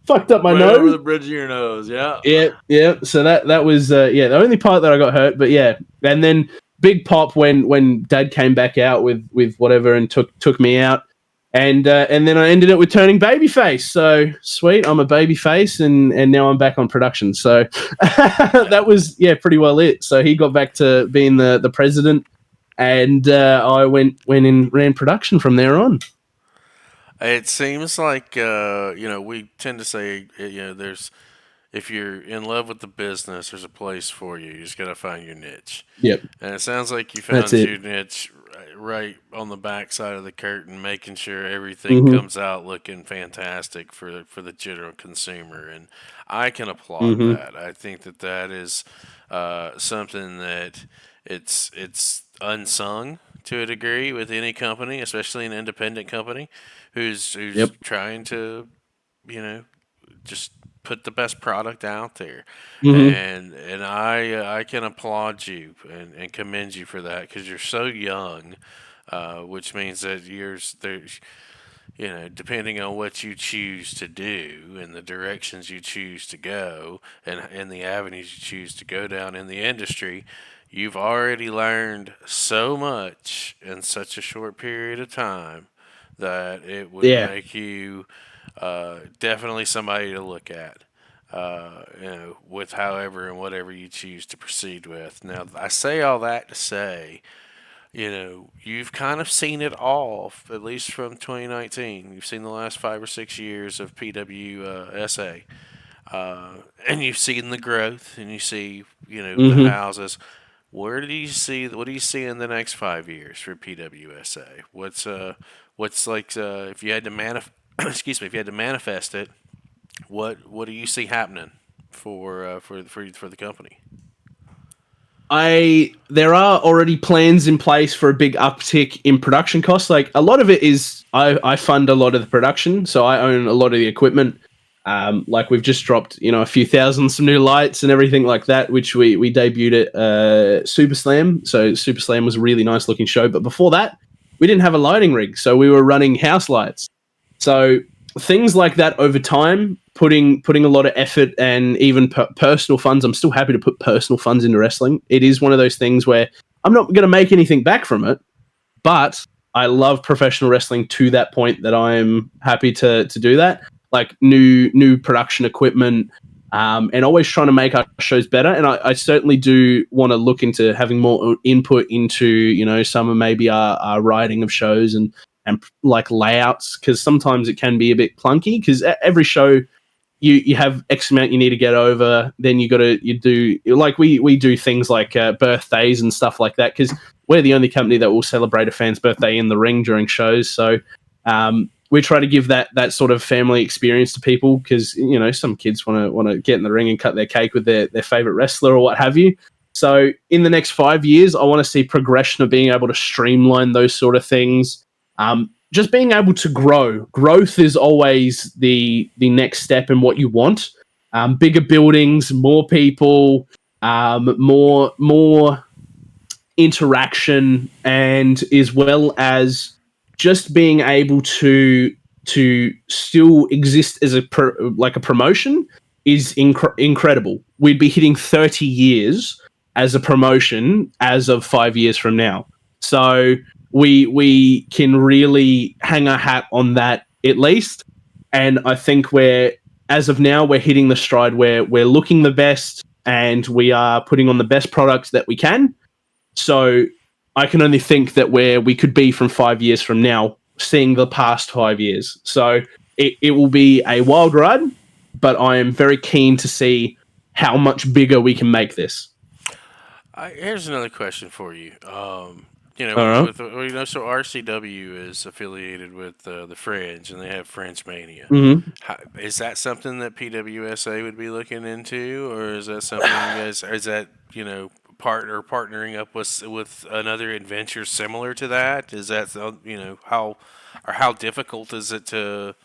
fucked up my nose. Over the bridge of your nose, yeah. Yeah. So that was the only part that I got hurt. But yeah, and then big pop when Dad came back out with whatever and took me out. And then I ended it with turning babyface. So sweet, I'm a babyface, and now I'm back on production. So that was pretty well it. So he got back to being the president, and I went and ran production from there on. It seems like we tend to say there's, if you're in love with the business, there's a place for you. You just gotta find your niche. Yep. And it sounds like you found your niche right on the back side of the curtain, making sure everything comes out looking fantastic for the general consumer. And I can applaud that. I think that is something that it's unsung to a degree with any company, especially an independent company who's trying to, just put the best product out there. And I can applaud you and commend you for that, because you're so young, which means that there's depending on what you choose to do and the directions you choose to go and the avenues you choose to go down in the industry, you've already learned so much in such a short period of time that it would make you definitely somebody to look at, with however and whatever you choose to proceed with. Now, I say all that to say, you've kind of seen it all, at least from 2019. You've seen the last 5 or 6 years of PWSA, and you've seen the growth, and you see, the houses. What do you see in the next 5 years for PWSA? What's like if you had to if you had to manifest it, what do you see happening for the company? There are already plans in place for a big uptick in production costs. Like, a lot of it is I fund a lot of the production, so I own a lot of the equipment. Like, we've just dropped a few thousand, some new lights and everything like that, which we debuted at Superslam. So Superslam was a really nice looking show, but before that, we didn't have a lighting rig, so we were running house lights. So things like that over time, putting a lot of effort and even personal funds. I'm still happy to put personal funds into wrestling. It is one of those things where I'm not going to make anything back from it, but I love professional wrestling to that point that I'm happy to do that. Like new production equipment, and always trying to make our shows better. And I certainly do want to look into having more input into, some of maybe our writing of shows and like layouts, because sometimes it can be a bit clunky, because every show you have X amount you need to get over. Then you do, like we do things like birthdays and stuff like that, because we're the only company that will celebrate a fan's birthday in the ring during shows. So we try to give that sort of family experience to people, because some kids want to get in the ring and cut their cake with their favorite wrestler or what have you. So in the next 5 years, I want to see progression of being able to streamline those sort of things. Just being able to grow. Growth is always the next step in what you want. Bigger buildings, more people, more interaction, and as well as just being able to still exist as a promotion is incredible. We'd be hitting 30 years as a promotion as of 5 years from now. So we can really hang our hat on that at least. And I think as of now, we're hitting the stride where we're looking the best and we are putting on the best products that we can. So I can only think that where we could be from 5 years from now, seeing the past 5 years. So it will be a wild ride, but I am very keen to see how much bigger we can make this. Here's another question for you. So RCW is affiliated with the Fringe, and they have Fringe Mania. Mm-hmm. Is that something that PWSA would be looking into, or is that something you guys? Is that partnering up with another adventure similar to that? Is that how difficult is it to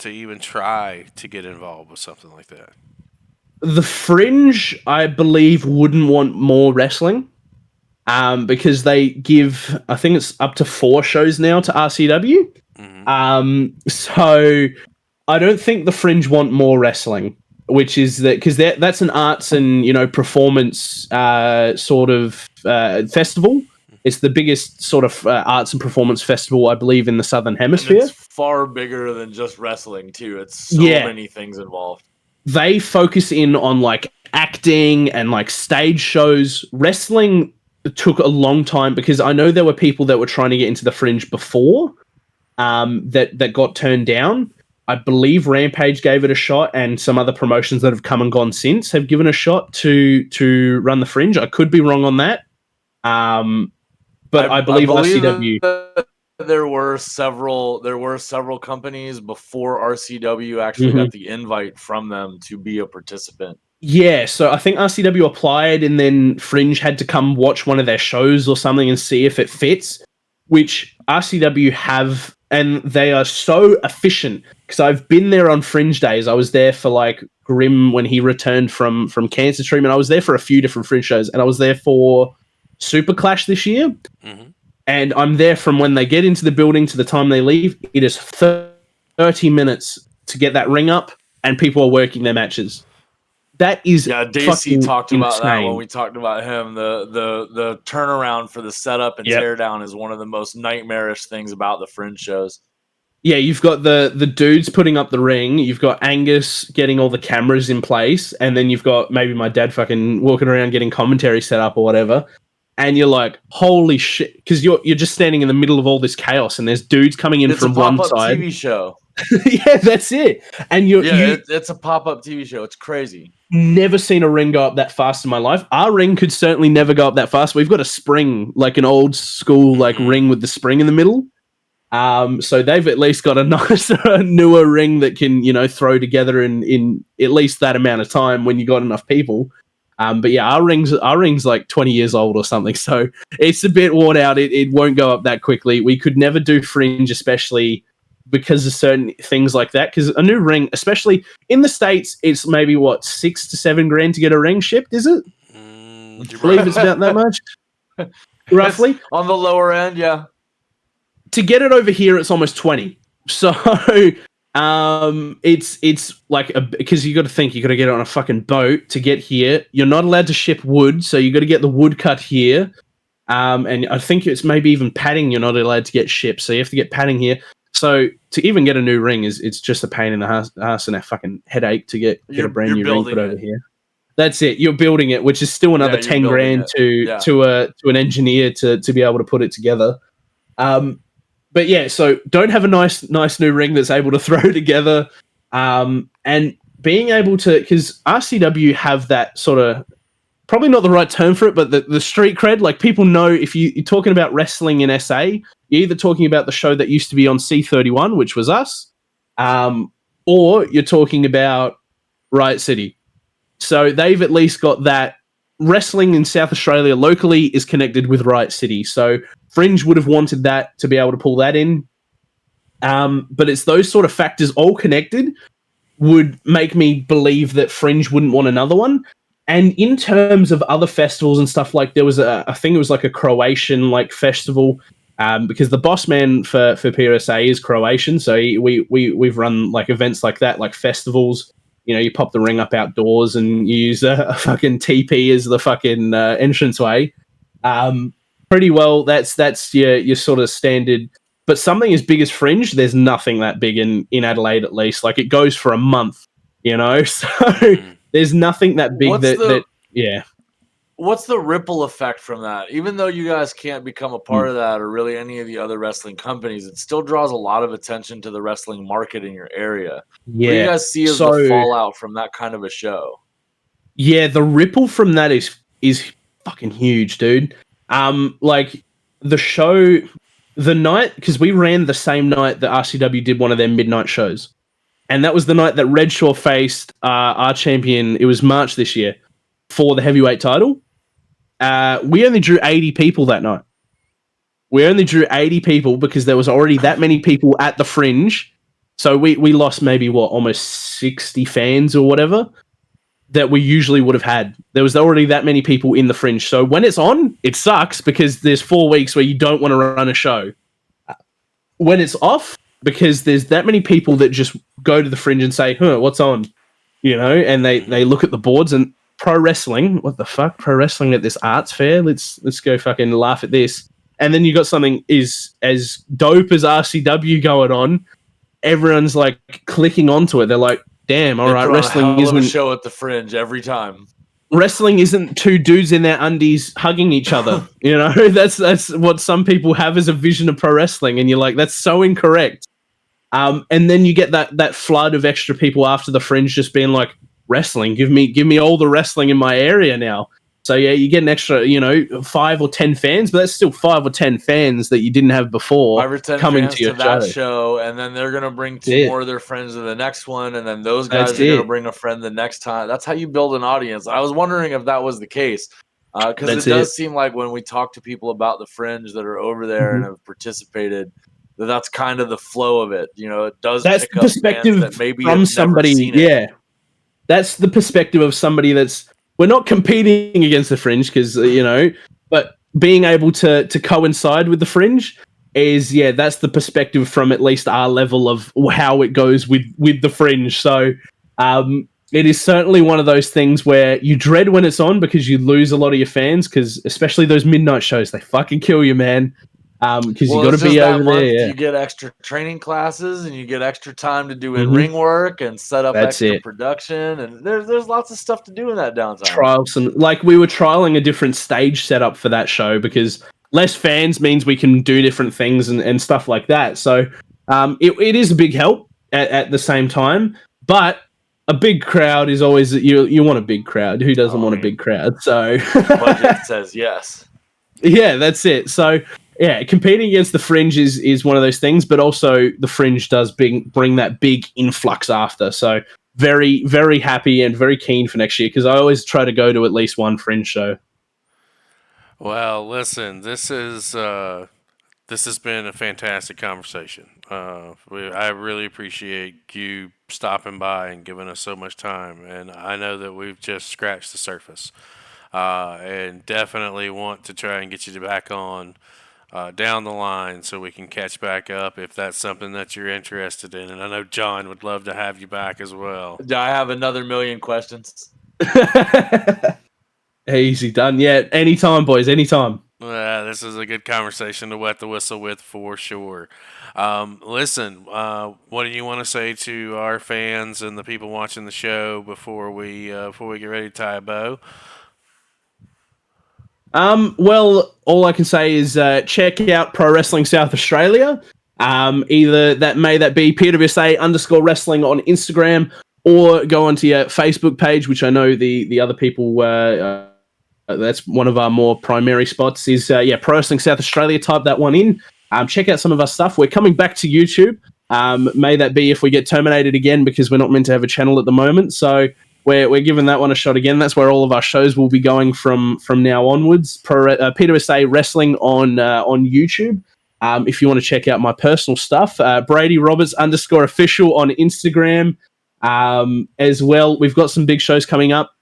even try to get involved with something like that? The Fringe, I believe, wouldn't want more wrestling, because they give, I think it's up to 4 shows now to RCW. Mm-hmm. So I don't think the Fringe want more wrestling, which is because that's an arts and performance sort of festival. It's the biggest sort of arts and performance festival, I believe, in the Southern Hemisphere. And it's far bigger than just wrestling too. It's so many things involved. They focus in on like acting and like stage shows. Wrestling took a long time because I know there were people that were trying to get into the Fringe before that got turned down. I believe Rampage gave it a shot, and some other promotions that have come and gone since have given a shot to run the Fringe. I could be wrong on that, but I believe RCW. There were several companies before RCW actually got the invite from them to be a participant. Yeah, so I think RCW applied, and then Fringe had to come watch one of their shows or something and see if it fits, which RCW have, and they are so efficient, because I've been there on Fringe days. I was there for like Grim when he returned from cancer treatment. I was there for a few different Fringe shows, and I was there for Super Clash this year. Mm-hmm. And I'm there from when they get into the building to the time they leave. It is 30 minutes to get that ring up, and people are working their matches. That is Daisy talked about that when we talked about him. The turnaround for the setup and teardown is one of the most nightmarish things about the Fringe shows. Yeah, you've got the dudes putting up the ring. You've got Angus getting all the cameras in place, and then you've got maybe my dad fucking walking around getting commentary set up or whatever. And you're like, holy shit, because you're just standing in the middle of all this chaos, and there's dudes coming in from one side. It's a pop-up TV show. Yeah, that's it. And it's a pop-up TV show. It's crazy. Never seen a ring go up that fast in my life. Our ring could certainly never go up that fast. We've got a spring, like an old school like ring with the spring in the middle. So they've at least got a nicer, newer ring that can throw together in at least that amount of time when you got enough people. But yeah, our ring's like 20 years old or something, so it's a bit worn out. It won't go up that quickly. We could never do Fringe, especially because of certain things like that. Because a new ring, especially in the States, it's maybe what, $6,000 to $7,000 to get a ring shipped. Is it? I believe it's about that much, roughly. It's on the lower end, yeah. To get it over here, it's almost 20. So. It's like because you got to think you got to get it on a fucking boat to get here. You're not allowed to ship wood, so you got to get the wood cut here. And I think it's maybe even padding you're not allowed to get shipped, so you have to get padding here. So to even get a new ring it's just a pain in the ass and a fucking headache to get a brand new ring put over here. That's it. You're building it, which is still another $10,000 to an engineer to be able to put it together. But yeah, so don't have a nice new ring that's able to throw together, and being able to, because RCW have that sort of, probably not the right term for it, but the street cred. Like people know if you're talking about wrestling in SA, you're either talking about the show that used to be on C31, which was us, or you're talking about Riot City. So they've at least got that wrestling in South Australia locally is connected with Riot City. So Fringe would have wanted that to be able to pull that in. But it's those sort of factors all connected would make me believe that Fringe wouldn't want another one. And in terms of other festivals and stuff, like there was I think it was like a Croatian like festival, because the boss man for PWSA is Croatian. So we've run like events like that, like festivals. You know, you pop the ring up outdoors and you use a fucking TP as the fucking entranceway. Pretty well, that's your sort of standard. But something as big as Fringe, there's nothing that big in Adelaide, at least. Like, it goes for a month, you know? So there's nothing that big yeah. What's the ripple effect from that? Even though you guys can't become a part of that or really any of the other wrestling companies, it still draws a lot of attention to the wrestling market in your area. Yeah. What do you guys see as the fallout from that kind of a show? Yeah, the ripple from that is fucking huge, dude. Like, the show... The night, because we ran the same night that RCW did one of their midnight shows. And that was the night that Redshaw faced our champion. It was March this year for the heavyweight title. We only drew 80 people that night. We only drew 80 people because there was already that many people at the Fringe. So we lost maybe, almost 60 fans or whatever that we usually would have had. There was already that many people in the Fringe. So when it's on, it sucks because there's 4 weeks where you don't want to run a show. When it's off, because there's that many people that just go to the Fringe and say, what's on? You know, and they look at the boards and pro wrestling, what the fuck? Pro wrestling at this arts fair? Let's go fucking laugh at this. And then you got something as dope as RCW going on. Everyone's like clicking onto it. They're like, damn, all right, wrestling isn't a show at the Fringe every time. Wrestling isn't two dudes in their undies hugging each other. You know, that's what some people have as a vision of pro wrestling, and you're like, that's so incorrect. And then you get that flood of extra people after the Fringe just being like, wrestling, give me all the wrestling in my area now. So yeah, you get an extra, 5 or 10 fans, but that's still 5 or 10 fans that you didn't have before 5 or 10 coming fans to your that show, and then they're gonna bring two more of their friends to the next one, and then those guys are gonna bring a friend the next time. That's how you build an audience. I was wondering if that was the case, because it does seem like when we talk to people about the Fringe that are over there and have participated, that's kind of the flow of it. You know, it does. That's pick the up perspective that maybe from somebody. Yeah, that's the perspective of somebody that's. We're not competing against the Fringe because, but being able to coincide with the Fringe is, that's the perspective from at least our level of how it goes with the Fringe. So it is certainly one of those things where you dread when it's on because you lose a lot of your fans, because especially those midnight shows, they fucking kill you, man. Because you got to be over there. Yeah. You get extra training classes and you get extra time to do in-ring work and set up extra production, and there's lots of stuff to do in that downtime. Trials, and like we were trialing a different stage setup for that show because less fans means we can do different things and stuff like that. So it is a big help at the same time, but a big crowd is always you want a big crowd. Who doesn't want a big crowd? So budget says yes. Yeah, that's it. So. Yeah, competing against the Fringe is one of those things, but also the Fringe does bring that big influx after. So very, very happy and very keen for next year because I always try to go to at least one Fringe show. Well, listen, this has been a fantastic conversation. I really appreciate you stopping by and giving us so much time, and I know that we've just scratched the surface, and definitely want to try and get you back on down the line so we can catch back up if that's something that you're interested in. And I know John would love to have you back as well. I have another million questions. Easy done. Yeah, anytime, boys, anytime. This is a good conversation to wet the whistle with for sure. Listen, what do you want to say to our fans and the people watching the show before we get ready to tie a bow? Well, all I can say is check out Pro Wrestling South Australia. Either that be PWSA_wrestling on Instagram, or go onto your Facebook page, which I know the other people that's one of our more primary spots is Pro Wrestling South Australia. Type that one in. Check out some of our stuff. We're coming back to YouTube. May that be if we get terminated again because we're not meant to have a channel at the moment. So we're giving that one a shot again. That's where all of our shows will be going from now onwards. PWSA Wrestling on YouTube. If you want to check out my personal stuff, Bradey Roberts _official on Instagram. As well, we've got some big shows coming up.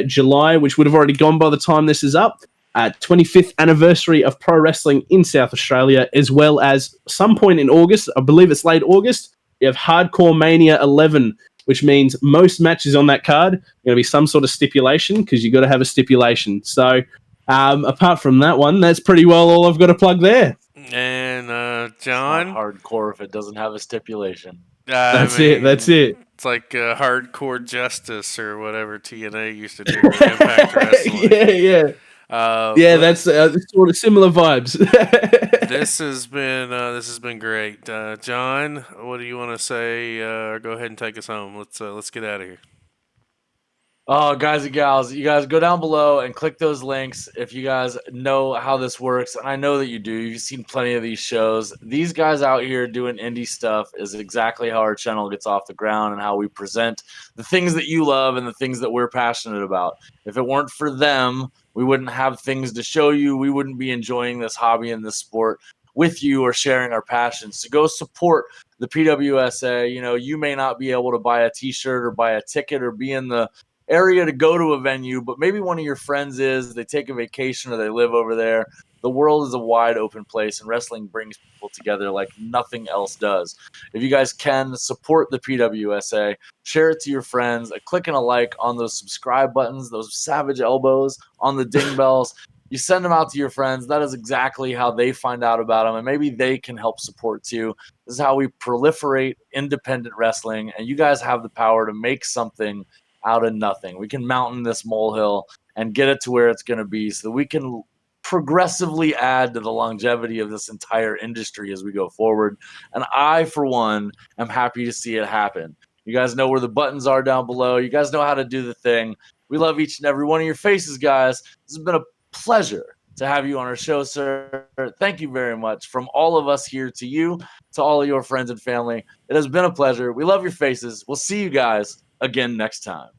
July, which would have already gone by the time this is up. 25th anniversary of pro wrestling in South Australia, as well as some point in August. I believe it's late August. You have Hardcore Mania 11, which means most matches on that card are going to be some sort of stipulation, because you've got to have a stipulation. So, apart from that one, that's pretty well all I've got to plug there. And John, John, hardcore if it doesn't have a stipulation. That's it. It's like Hardcore Justice or whatever TNA used to do with Impact Wrestling. Yeah. That's sort of similar vibes. This has been great. John, what do you want to say? Go ahead and take us home. Let's get out of here. Oh, guys and gals, you guys go down below and click those links if you guys know how this works. And I know that you do. You've seen plenty of these shows. These guys out here doing indie stuff is exactly how our channel gets off the ground and how we present the things that you love and the things that we're passionate about. If it weren't for them, we wouldn't have things to show you. We wouldn't be enjoying this hobby and this sport with you or sharing our passions. So go support the PWSA. You know, you may not be able to buy a t-shirt or buy a ticket or be in the area to go to a venue, but maybe one of your friends they take a vacation or they live over there. The world is a wide open place, and wrestling brings people together like nothing else does. If you guys can support the PWSA, share it to your friends, a click and a like on those subscribe buttons, those savage elbows on the ding bells. You send them out to your friends. That is exactly how they find out about them, and maybe they can help support too. This is how we proliferate independent wrestling, and you guys have the power to make something out of nothing. We can mountain this molehill and get it to where it's going to be so that we can progressively add to the longevity of this entire industry as we go forward. And I, for one, am happy to see it happen. You guys know where the buttons are down below. You guys know how to do the thing. We love each and every one of your faces, guys. This has been a pleasure to have you on our show, sir. Thank you very much. From all of us here to you, to all of your friends and family, it has been a pleasure. We love your faces. We'll see you guys again next time.